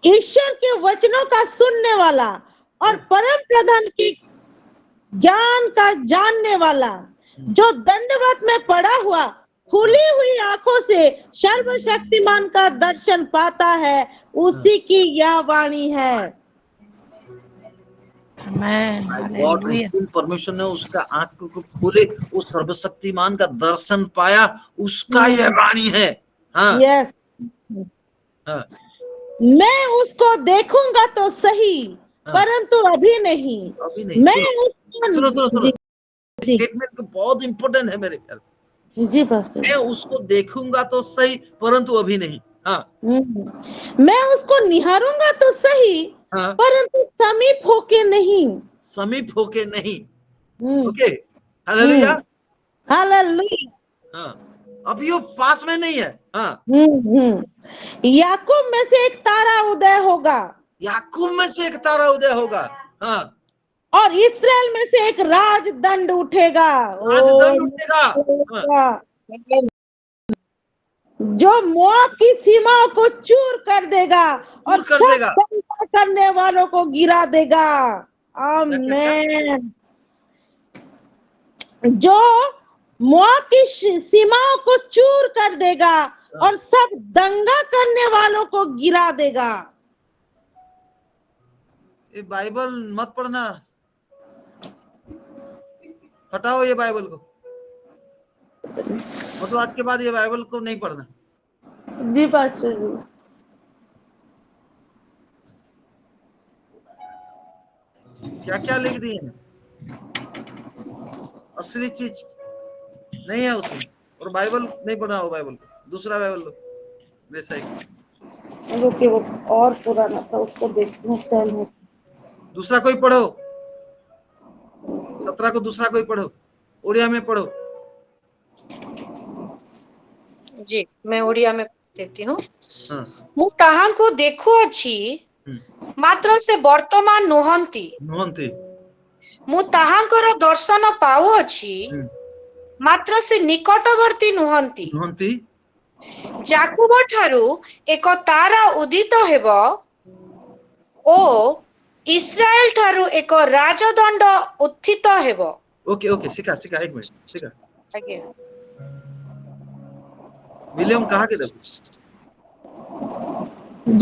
ईश्वर के वचनों का सुनने वाला और परम प्रधान की ज्ञान का जानने वाला, जो दंडवत में पड़ा हुआ खुली हुई आंखों से सर्वशक्तिमान का दर्शन पाता है, उसी की यह वाणी है। परमेश्वर ने उसका आंख को खोले, वो सर्वशक्तिमान का दर्शन पाया, उसका यह वाणी है। यस। मैं उसको देखूंगा तो सही, परंतु अभी नहीं। मैं उसको सुनो, स्टेटमेंट बहुत इंपॉर्टेंट है मेरे ख्याल। जी पास्टर। मैं उसको देखूंगा तो सही, परंतु अभी नहीं। मैं उसको निहारूंगा तो सही, परंतु समीप होके नहीं। Okay, hallelujah. हालेलुया। अभी वो पास में नहीं है। याकूब में से एक तारा उदय होगा, और इस्राएल में से एक राजदंड उठेगा। जो मोआब की सीमाओं को चूर कर देगा और सब दंगा करने वालों को गिरा देगा। आमीन। जो मोआब की सीमाओं को चूर कर देगा और सब दंगा करने वालों को गिरा देगा। ये बाइबल मत पढ़ना, हटाओ ये बाइबल को, मतलब आज के बाद ये बाइबल को नहीं पढ़ना। जी पास्टर जी। क्या क्या लिख दिए हैं, असली चीज नहीं है उसमें। और बाइबल नहीं पढ़ा हो, बाइबल को दूसरा बाइबल लो, वैसा ही वो और पुराना था, उसको देखना है। दूसरा कोई पढ़ो, 17 को दूसरा कोई पढ़ो, उड़िया में पढ़ो। जी, मैं उड़िया में देखती हूँ। हाँ, ମୁଁ ତାହାଙ୍କୁ ଦେଖୁଅଛି ମାତ୍ର ସେ ବର୍ତ୍ତମାନ ନୁହନ୍ତି, ନୁହନ୍ତି। ମୁଁ ତାହାଙ୍କର ଦର୍ଶନ ପାଉଅଛି ମାତ୍ର ସେ ନିକଟବର୍ତ୍ତୀ ନୁହନ୍ତି। ନୁହନ୍ତି। ଯାକୁବ ଠାରୁ ଏକ ତାରା ଉଦିତ ହେବ ଓ ଇସ୍ରାଏଲ ଠାରୁ ଏକ ରାଜଦଣ୍ଡ ଉତ୍ଥିତ ହେବ। ओके ओके, सिखा सिखा, एक मिनट सिखा। ଆଜ୍ଞା। विलियम कहा के देखो,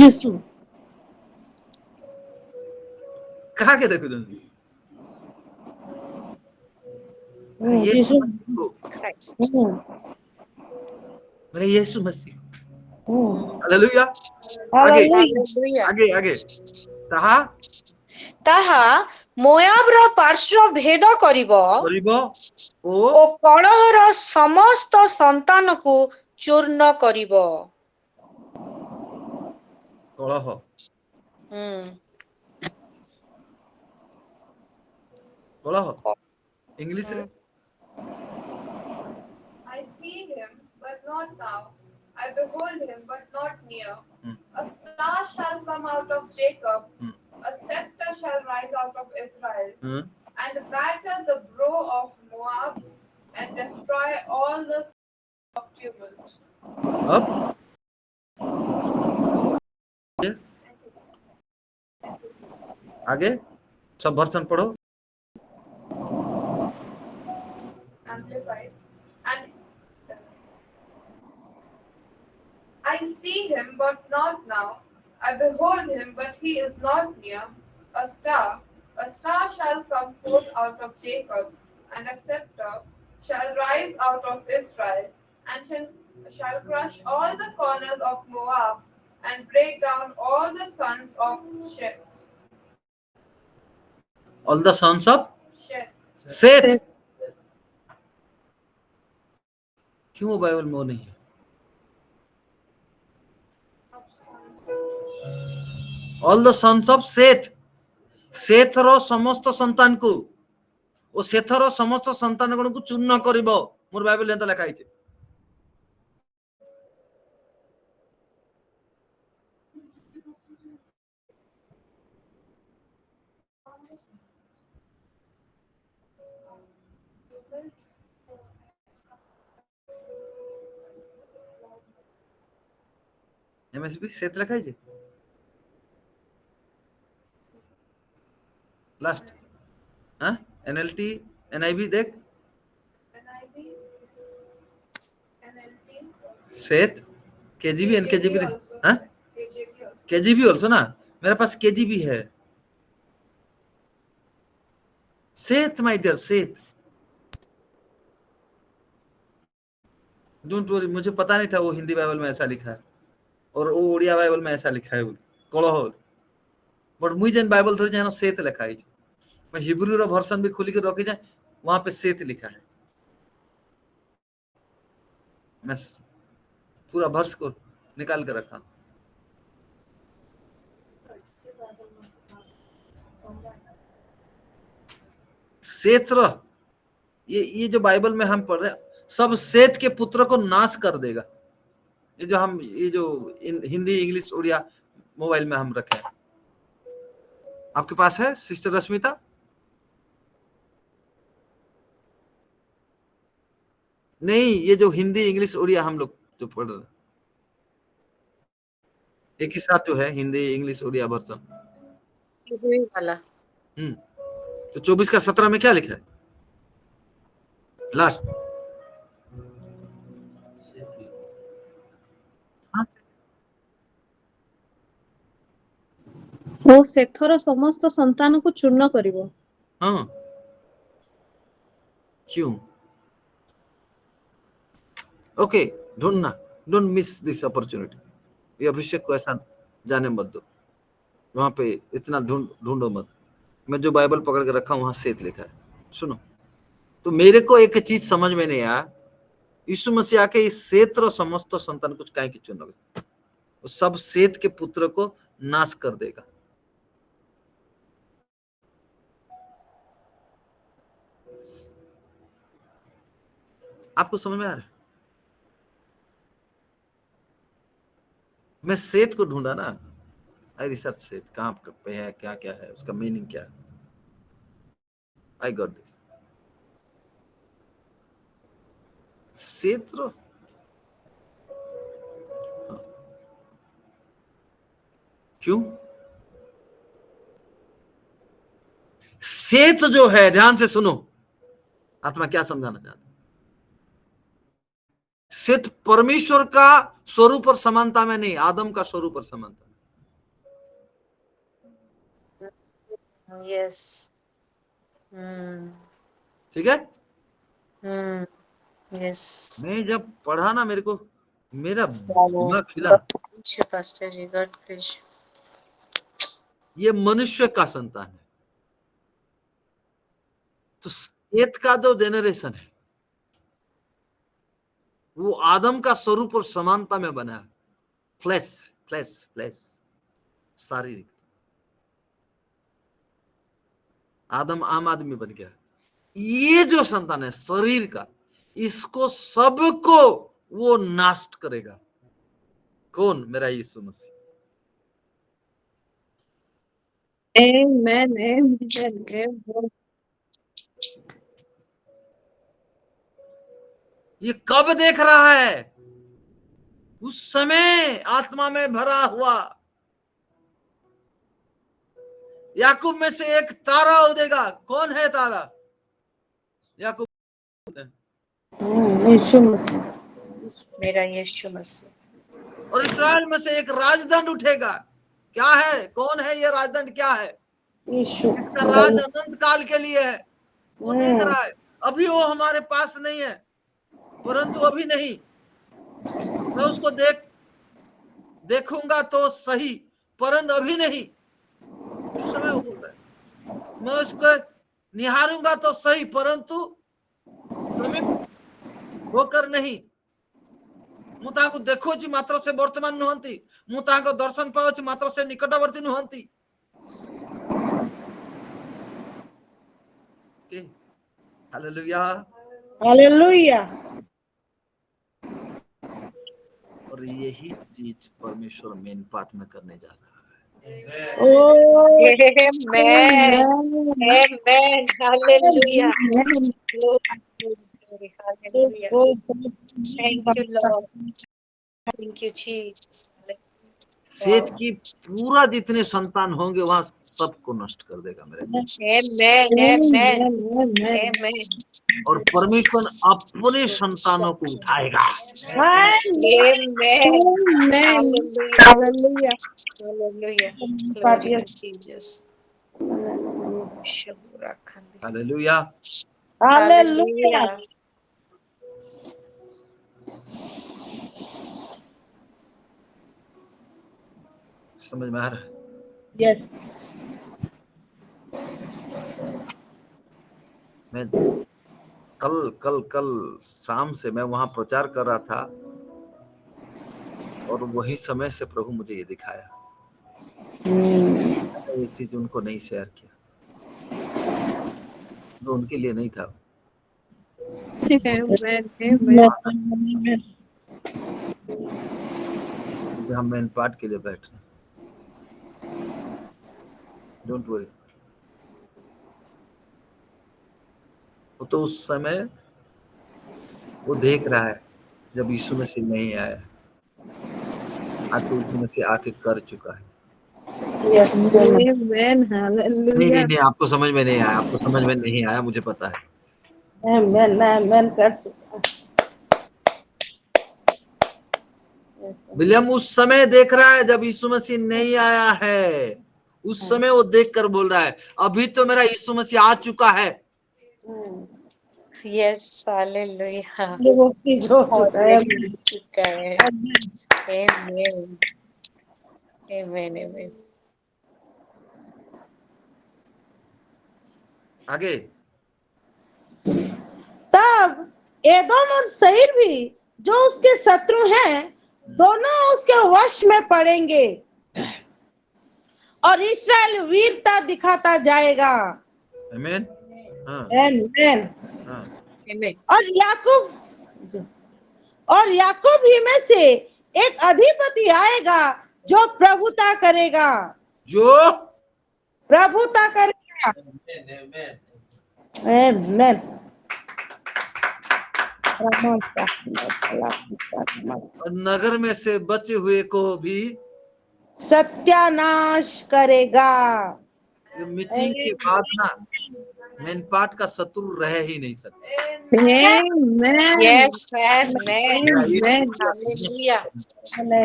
यीशु कहा के देखो जल्दी। अरे यीशु यीशु मसीह को, हम्म, मेरे यीशु मसीह। हम्म, हालेलुया। आगे हालेलुया। आगे आगे, कहा ତାହା ମୋୟାବର ପାର୍ଶ୍ୱ ଭେଦ କରିବ କରିବ ଓ ଓ କଳହର ସମସ୍ତ ସନ୍ତାନକୁ ଚୂର୍ଣ୍ଣ କରିବ। କଳହ। କଳହ इंग्लिश रे। I see him, but not now. I behold him, but not near. A star shall come out of Jacob, a scepter shall rise out of Israel, and batter the brow of Moab, and destroy all the sons of tumult. अब आगे सब वर्षन पढ़ो। Amplified. And I see him, but not now. I behold him, but he is not near. A star shall come forth out of Jacob, and a scepter shall rise out of Israel, and shall crush all the corners of Moab, and break down all the sons of Sheth. All the sons of Sheth. Seth। क्यों Bible में वो नहीं है? All the sons of Seth, सेथर समस्त संतान को, ओ सेथर समस्त संतान गण को चूर्ण करिवो। मोर बाइबल एंता लिखा है। एमएसबी सेत लिखा है। लास्ट हाँ, एनएलटी एनआईवी देख, सेत केजीबी एनकेजीबी हाँ, केजीबी ऑल्सो ना, मेरे पास केजीबी है। Seth my dear Seth, don't worry, मुझे पता नहीं था वो हिंदी बाइबल में ऐसा लिखा है और वो उड़िया बाइबल में ऐसा लिखा है कलह, बट मुई जेन बाइबल थोड़ी जानो सेत लिखा है। मैं हिब्रू रो वर्जन भी खुली के रखी जाए, वहां पे सेत लिखा है। मैं पूरा वर्ष को निकाल के रखा। सेत्र, ये जो बाइबल में हम पढ़ रहे हैं, सब सेत के पुत्र को नाश कर देगा। ये जो हम ये जो हिंदी इंग्लिश उड़िया मोबाइल में हम रखे हैं, आपके पास है सिस्टर रश्मिता? नहीं, ये जो हिंदी इंग्लिश उड़िया हम लोग जो पढ़ रहे हैं, एक ही साथ जो है हिंदी इंग्लिश उड़िया वर्जन वाला। तो 24 का 17 में क्या लिखा है लास्ट? ଓ ସେଥର ସମସ୍ତ ସନ୍ତାନକୁ ଚୂର୍ଣ୍ଣ କରିବ। हाँ, क्यों? ओके, ढूंढना, डोंट मिस दिस अपॉर्चुनिटी। ये अभिषेक को ऐसा जाने मत दो, वहां पे इतना ढूंढो मत। मैं जो बाइबल पकड़ के रखा हूं वहां सेत लिखा है। सुनो, तो मेरे को एक चीज समझ में नहीं आया, यीशु मसीह आके इस सेत रो समस्त संतान कुछ काहे की चुन, सब सेत के पुत्र को नाश कर देगा। आपको समझ में आ रहा है? मैं सेत को ढूंढा ना, आई रिसर्च सेत कहाँ पे है, क्या क्या है, उसका मीनिंग क्या है। I got this. सेत्र क्यों? सेत जो है, ध्यान से सुनो, आत्मा क्या समझाना चाहता है। सेत परमेश्वर का स्वरूप और समानता में नहीं, आदम का स्वरूप और समानता में। यस। ठीक है। यस। मैं जब पढ़ा ना, मेरे को मेरा दिमाग खिला। Pastor ji, God please. ये मनुष्य का संतान है, तो सेत का जो जेनरेशन है वो आदम का स्वरूप और समानता में बना है। फ्लैश फ्लैश फ्लैश, शारीरिक। आदम आम आदमी बन गया। ये जो संतान है शरीर का, इसको सबको वो नष्ट करेगा। कौन? मेरा यीशु मसीह। Amen, amen, amen. ये कब देख रहा है? उस समय आत्मा में भरा हुआ। याकूब में से एक तारा उदेगा। कौन है तारा? याकूब। यीशु मसीह, मेरा यीशु मसीह। और इस्राएल में से एक राजदंड उठेगा। क्या है? कौन है ये राजदंड? क्या है? यीशु। इसका राज अनंत काल के लिए है। वो देख रहा है। अभी वो हमारे पास नहीं है, परंतु अभी नहीं। मैं उसको देखूंगा तो सही, परंतु अभी नहीं। उस समय वो बोल रहा है, मैं उसको निहारूंगा तो सही, परंतु समीप होकर नहीं। ମୁଁ ତାହାକୁ ଦେଖୁଛି ମାତ୍ର ସେ ବର୍ତ୍ତମାନ ନୁହନ୍ତି, ମୁଁ ତାହାଙ୍କ ଦର୍ଶନ ପାଉଛି ମାତ୍ର ସେ ନିକଟବର୍ତ୍ତୀ ନୁହନ୍ତି। Hallelujah, hallelujah. और यही चीज परमेश्वर मेन पार्ट में करने जा रहा है। Amen. Amen. Hallelujah. Glory, hallelujah. Thank you, Lord. Thank you, Jesus. सेत की पूरा जितने संतान होंगे वहां सबको नष्ट कर देगा मेरे। Amen. Amen. Amen. और परमेश्वर अपने संतानों को उठाएगा। Amen. Hallelujah. Hallelujah. Hallelujah. Glory to Jesus. Hallelujah. Hallelujah. समझ में आ रहा है? यस। मैं कल शाम से मैं वहां प्रचार कर रहा था, और वही समय से प्रभु मुझे ये दिखाया। ये चीज उनको नहीं शेयर किया, जो उनके लिए नहीं था। हम मेन पार्ट के लिए बैठ रहे। Don't worry. वो तो उस समय वो देख रहा है जब यीशु मसीह नहीं आया। आज तो यीशु मसीह आके कर चुका है। नहीं, आपको समझ में नहीं आया, आपको समझ में नहीं आया, मुझे पता है। कर चुका। विलियम उस समय देख रहा है जब यीशु मसीह नहीं आया है। उस समय वो देखकर बोल रहा है, अभी तो मेरा यीशु मसीह आ चुका है। Yes, hallelujah. वो चीज हो चुका है। Amen. Amen. Amen. आगे तब एदोम और सईर भी जो उसके शत्रु हैं, दोनों उसके वश में पड़ेंगे और इस्राएल वीरता दिखाता जाएगा। आमीन। आमीन। Amen. और याकूब ही में से एक अधिपति आएगा जो प्रभुता करेगा, जो प्रभुता करेगा। आमेन। और नगर में से बचे हुए को भी सत्यानाश करेगा। ये मीटिंग के बाद ना मेन पार्ट का शत्रु रह ही नहीं सकता। Amen. Yes amen Amen. Hallelujah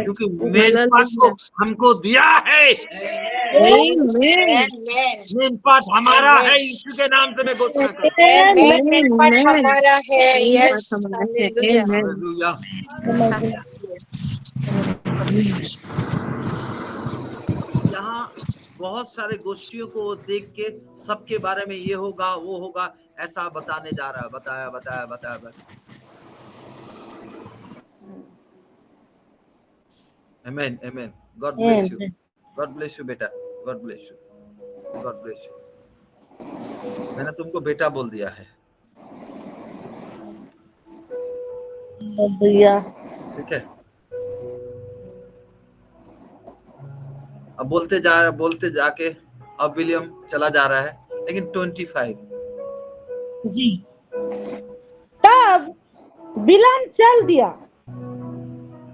क्योंकि मेन पार्ट को हमको दिया है। Amen. मेन पार्ट हमारा है, यीशु के नाम से मैं घोषणा करता आमेन पाठ हमारा है। Yes Amen. हालेलुया हूं। यहाँ बहुत सारे गोष्ठियों को देख के सबके बारे में ये होगा वो होगा ऐसा बताने जा रहा है। बताया। Amen, amen. God bless you. God bless you बेटा. God bless you. God bless you. मैंने तुमको बेटा बोल दिया है। ठीक है। अब बोलते जाके अब विलियम चला जा रहा है, लेकिन 25 जी। तब बिलाम चल दिया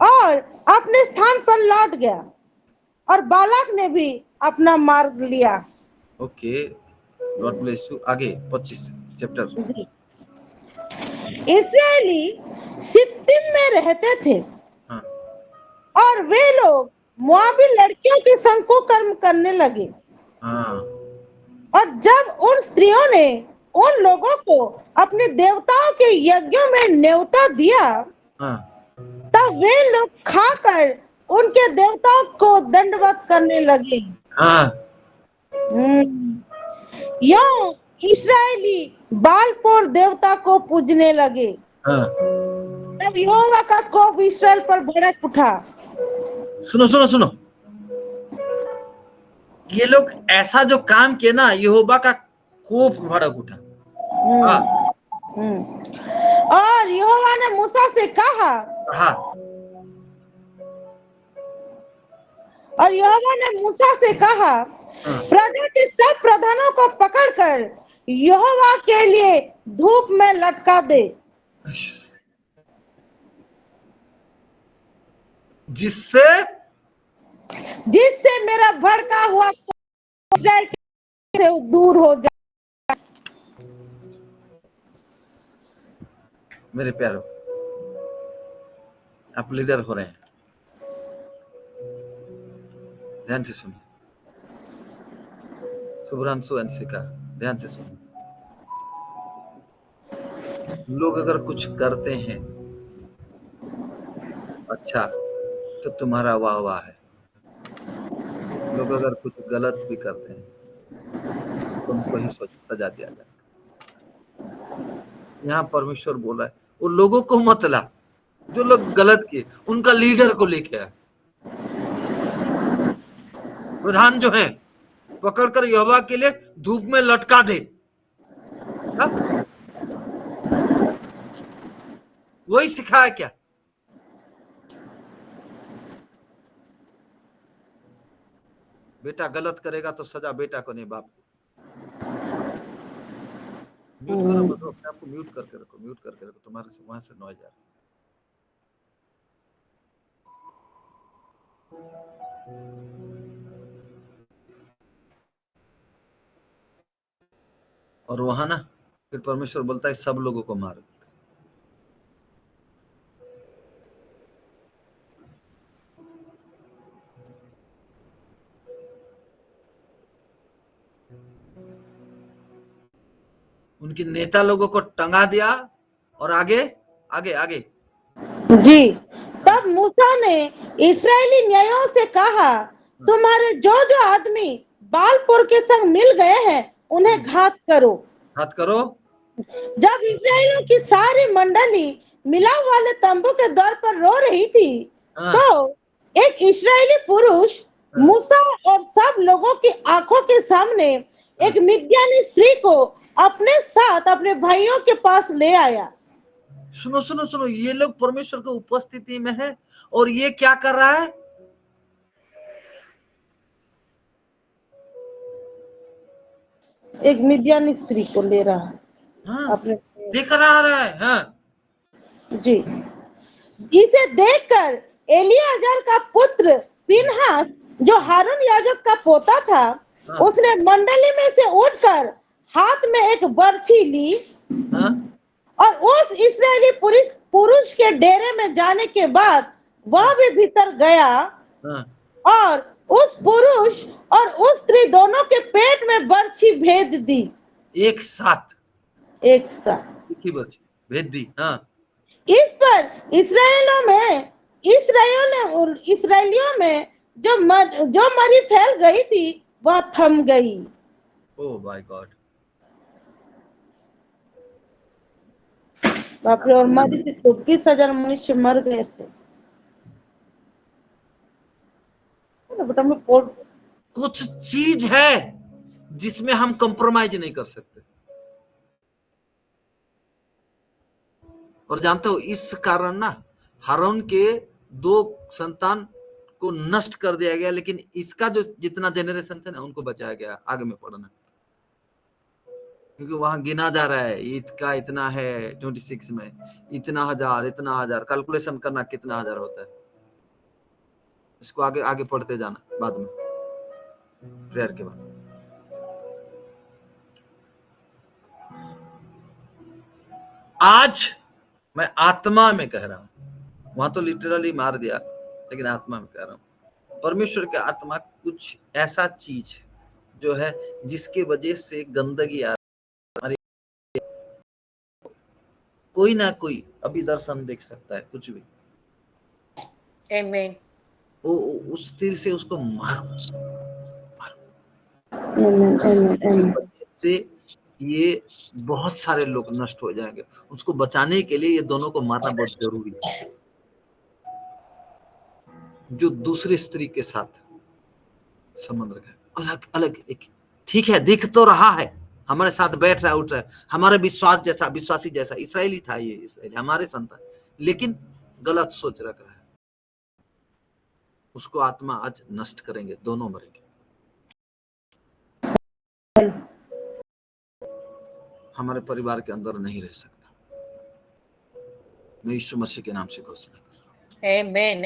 और अपने स्थान पर लौट गया और बालाक ने भी अपना मार्ग लिया। Okay, God bless you. आगे 25 चैप्टर। इस्राएली सित्तीम में रहते थे। हाँ। और वे लोग मोआबी लड़कियों के संग कुकर्म करने लगे। हाँ। और जब उन स्त्रियों ने उन लोगों को अपने देवताओं के यज्ञों में न्योता दिया, हाँ। तब वे लोग खाकर उनके देवताओं को दंडवत करने लगे। हाँ। यों इस्राएली बालपोर देवता को पूजने लगे। हाँ। तब यहोवा का कोप इस्राएल पर भड़क उठा। सुनो, ये लोग ऐसा जो काम किए ना, यहोवा का कोप भड़क उठा। और यहोवा ने मूसा से कहा, हाँ। और यहोवा ने मूसा से कहा, प्रजा के सब प्रधानों को पकड़कर यहोवा के लिए धूप में लटका दे, जिससे मेरा भड़का हुआ इस्राएल से दूर हो जाए। मेरे प्यारों, आप लीडर हो रहे हैं, ध्यान से सुनिए। शुभ्रांशु अंशिका, ध्यान से सुनिए। लोग अगर कुछ करते हैं अच्छा तो तुम्हारा वाह वाह है। लोग अगर कुछ गलत भी करते हैं तुमको ही सजा दिया जाए। यहाँ परमेश्वर बोला है, वो लोगों को मत ला जो लोग गलत किए, उनका लीडर को लेके आए। प्रधान जो है पकड़कर यहोवा के लिए धूप में लटका दे। वही सिखाया क्या? बेटा गलत करेगा तो सजा बेटा को नहीं बाप को। म्यूट करो, मतलब अपने आप को म्यूट करके रखो, तुम्हारे से वहां से नॉइज आ रहा है। और वहां ना फिर परमेश्वर बोलता है सब लोगों को मार। उनके नेता लोगों को टंगा दिया और आगे आगे आगे। जी। तब मूसा ने इस्राएली न्यायों से कहा, तुम्हारे जो जो आदमी बालपुर के संग मिल गए हैं उन्हें घात करो। जब इस्राएलियों की सारी मंडली मिलाप वाले तंबू के द्वार पर रो रही थी, तो एक इस्राएली पुरुष मूसा और सब लोगों की आंखों के सामने एक मिद्यानी स्त्री को अपने साथ अपने भाइयों के पास ले आया। सुनो, ये लोग परमेश्वर की उपस्थिति में है और ये क्या कर रहा है? एक मिद्यानी स्त्री को ले रहा है। हाँ, अपने लेकर आ रहा है। हाँ जी। इसे देखकर एलियाजर का पुत्र फिनहास, जो हारून याजक का पोता था, उसने मंडली में से उठकर हाथ में एक बर्छी ली और उस इस्राएली पुरुष के डेरे में जाने के बाद वह भी भीतर गया और उस पुरुष और उस स्त्री दोनों के पेट में बर्छी भेद दी। एक साथ एक ही बर्छी भेद दी। हाँ, इस पर इसराइलियों में जो मरी फैल गई थी वह थम गई। ओह माय गॉड, बाप रे। और मरी थी 24,000 मनुष्य मर गए थे। बेटा मैं कुछ चीज है जिसमें हम कंप्रोमाइज नहीं कर सकते। और जानते हो इस कारण ना हारून के 2 संतान को नष्ट कर दिया गया, लेकिन इसका जो जितना जनरेशन था ना उनको बचाया गया। आगे में पढ़ना, क्योंकि वहां गिना जा रहा है ईद का इतना है 26 में, इतना हजार कैलकुलेशन करना कितना हजार होता है। इसको आगे आगे पढ़ते जाना बाद में प्रेयर के बाद। आज मैं आत्मा में कह रहा हूं, वहां तो लिटरली मार दिया, लेकिन आत्मा में कह रहा हूं, परमेश्वर के आत्मा कुछ ऐसा चीज जो है जिसके वजह से गंदगी आ रही, कोई ना कोई अभी दर्शन देख सकता है, कुछ भी। आमीन। वो उस तीर से उसको मारो से ये बहुत सारे लोग नष्ट हो जाएंगे। उसको बचाने के लिए ये दोनों को मारना बहुत जरूरी है। जो दूसरी स्त्री के साथ संबंध रखा है, अलग अलग एक, ठीक है दिख तो रहा है, हमारे साथ बैठ रहा है, उठ रहा है, हमारे विश्वासी जैसा इसराइली था, ये इसराइली हमारे संतान, लेकिन गलत सोच रख रहा है। उसको आत्मा आज नष्ट करेंगे, दोनों मरेंगे। हमारे परिवार के अंदर नहीं रह सकता। मैं यीशु मसीह के नाम से घोषणा करता हूं। आमीन।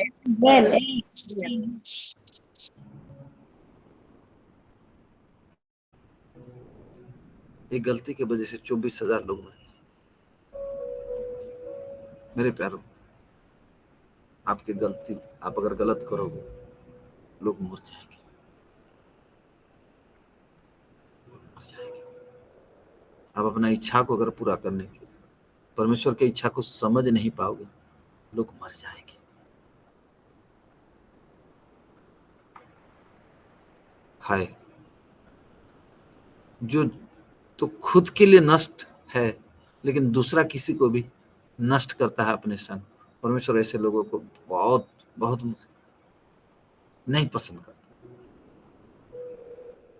एक गलती की वजह से 24,000 लोग मरे। मेरे प्यारों, आपकी गलती, आप अगर गलत करोगे लोग मर जाएंगे, मर जाएंगे। आप अपना इच्छा को अगर पूरा करने के लिए परमेश्वर की इच्छा को समझ नहीं पाओगे, लोग मर जाएंगे। हाय, जो तो खुद के लिए नष्ट है लेकिन दूसरा किसी को भी नष्ट करता है अपने संग, परमेश्वर ऐसे लोगों को बहुत बहुत नहीं पसंद करता।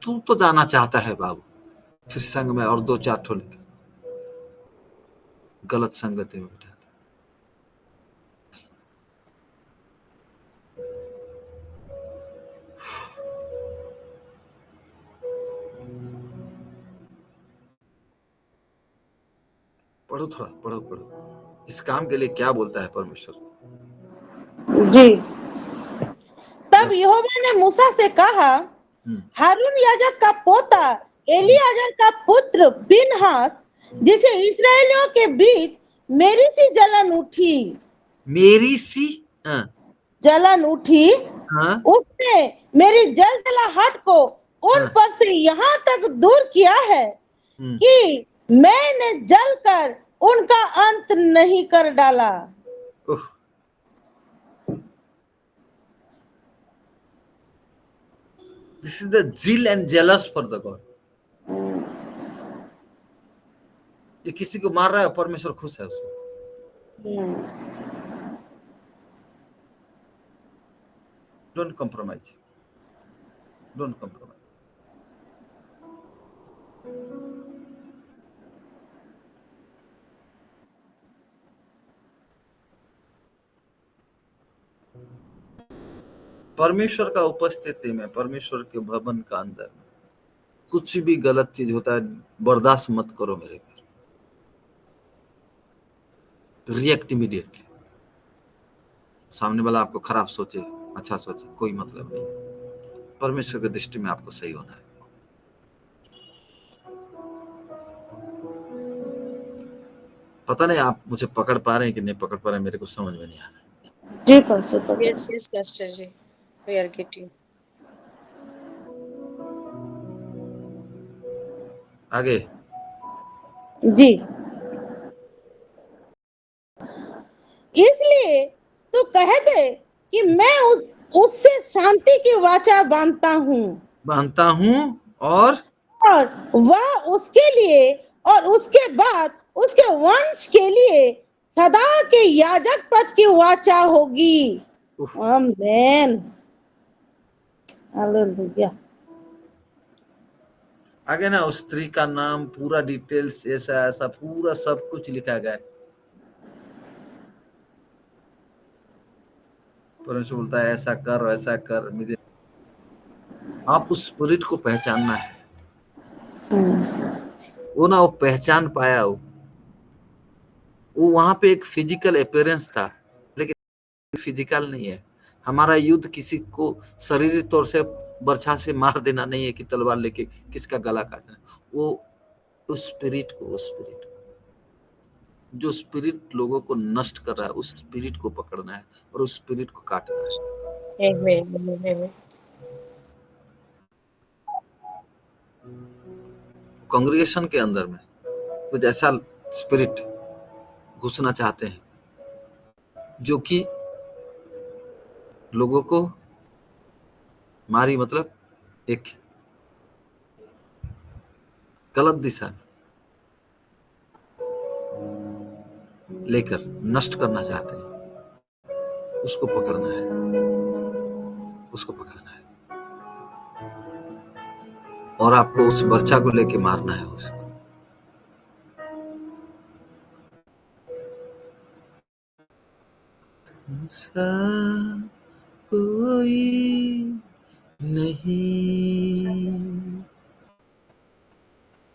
तू तो जाना चाहता है बाबू, फिर संग में और 2-4 ठो लेकर गलत संगति में बिठा। पढ़ो थोड़ा, पढ़ो। इस काम के लिए क्या बोलता है परमेश्वर जी। तब यहोवा ने मूसा से कहा, हारून याजक का पोता एलियाजर का पुत्र फिनहास, जिसे इसराइलियों के बीच मेरी सी जलन उठी, जलन उठी, उसने मेरी जलजलाहट को उन पर से यहाँ तक दूर किया है कि मैंने जलकर उनका अंत नहीं कर डाला। This is the zeal and jealous for the God. ये किसी को मार रहा है, परमेश्वर खुश है उसमें। Don't compromise. Don't compromise. परमेश्वर का उपस्थिति में, परमेश्वर के भवन का अंदर में कुछ भी गलत चीज होता है, बर्दाश्त मत करो मेरे घर, रिएक्ट इमीडिएटली। सामने वाला आपको खराब सोचे, अच्छा सोचे, कोई मतलब नहीं। परमेश्वर की दृष्टि में आपको सही होना है। पता नहीं आप मुझे पकड़ पा रहे हैं कि नहीं पकड़ पा रहे हैं, मेरे को समझ में नहीं आ रहा। जी pastor. Yes yes pastor ji, we are getting. आगे जी, इसलिए तो कह दे कि मैं उससे शांति की वाचा बांधता हूँ और वह उसके लिए और उसके बाद उसके वंश के लिए सदा के याजक पद की वाचा होगी। आमीन, हालेलुया। आगे ना उस स्त्री का नाम, पूरा डिटेल्स, ऐसा ऐसा पूरा सब कुछ लिखा गया है। परमेश्वर बोलता है ऐसा कर, ऐसा कर। मुझे आप उस स्पिरिट को पहचानना है। वो ना वो पहचान पाया, वो वहां पे एक फिजिकल अपीयरेंस था, लेकिन फिजिकल नहीं है। हमारा युद्ध किसी को शारीरिक तौर से बर्छा से मार देना नहीं है कि तलवार लेके किसका गला काटना। वो उस स्पिरिट को जो स्पिरिट लोगों को नष्ट कर रहा है, उस स्पिरिट को पकड़ना है और उस स्पिरिट को काटना है। कांग्रेगेशन के अंदर में कुछ ऐसा स्पिरिट घुसना चाहते हैं जो कि लोगों को मारी, मतलब एक गलत दिशा लेकर नष्ट करना चाहते हैं। उसको पकड़ना है, उसको पकड़ना है और आपको उस बर्छा को लेके मारना है उसको। तुमसा कोई नहीं,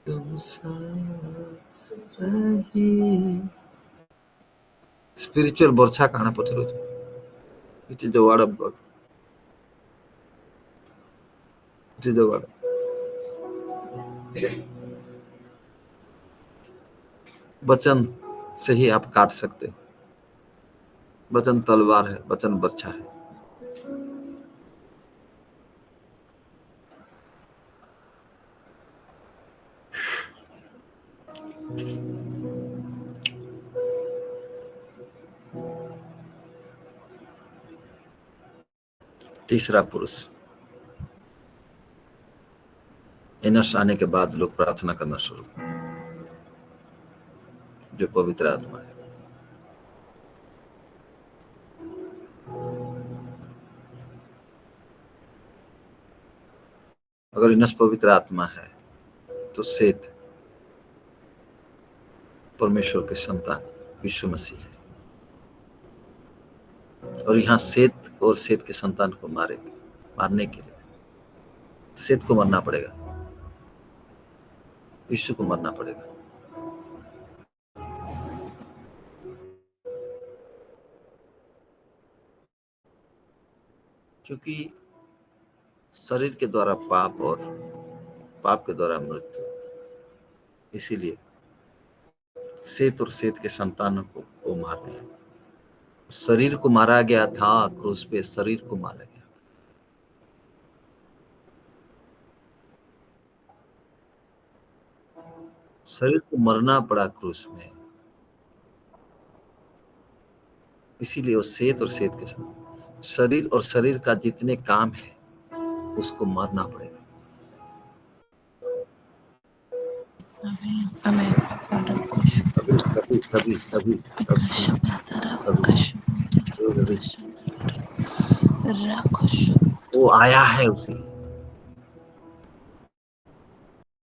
तुमसा नहीं। Spiritual बर्छा कहना पत्रो, it is the word of God. It is the word. वचन से ही आप काट सकते हो। वचन तलवार है, वचन बर्छा है। तीसरा पुरुष, इनस आने के बाद लोग प्रार्थना करना शुरू कर, जो पवित्र आत्मा है। अगर इनस पवित्र आत्मा है तो सेत परमेश्वर के संतान यीशु मसीह है, और यहाँ सेत और सेत के संतान को मारने के लिए सेत को मरना पड़ेगा, यीशु को मरना पड़ेगा। क्योंकि शरीर के द्वारा पाप और पाप के द्वारा मृत्यु, इसीलिए सेत और सेत के संतानों को वो मारने हैं। शरीर को मारा गया था क्रूस पे, शरीर को मारा गया। शरीर को मरना पड़ा क्रूस में, इसीलिए वो सेत और सेत के साथ शरीर और शरीर का जितने काम है उसको मरना पड़ेगा। वो आया है उसी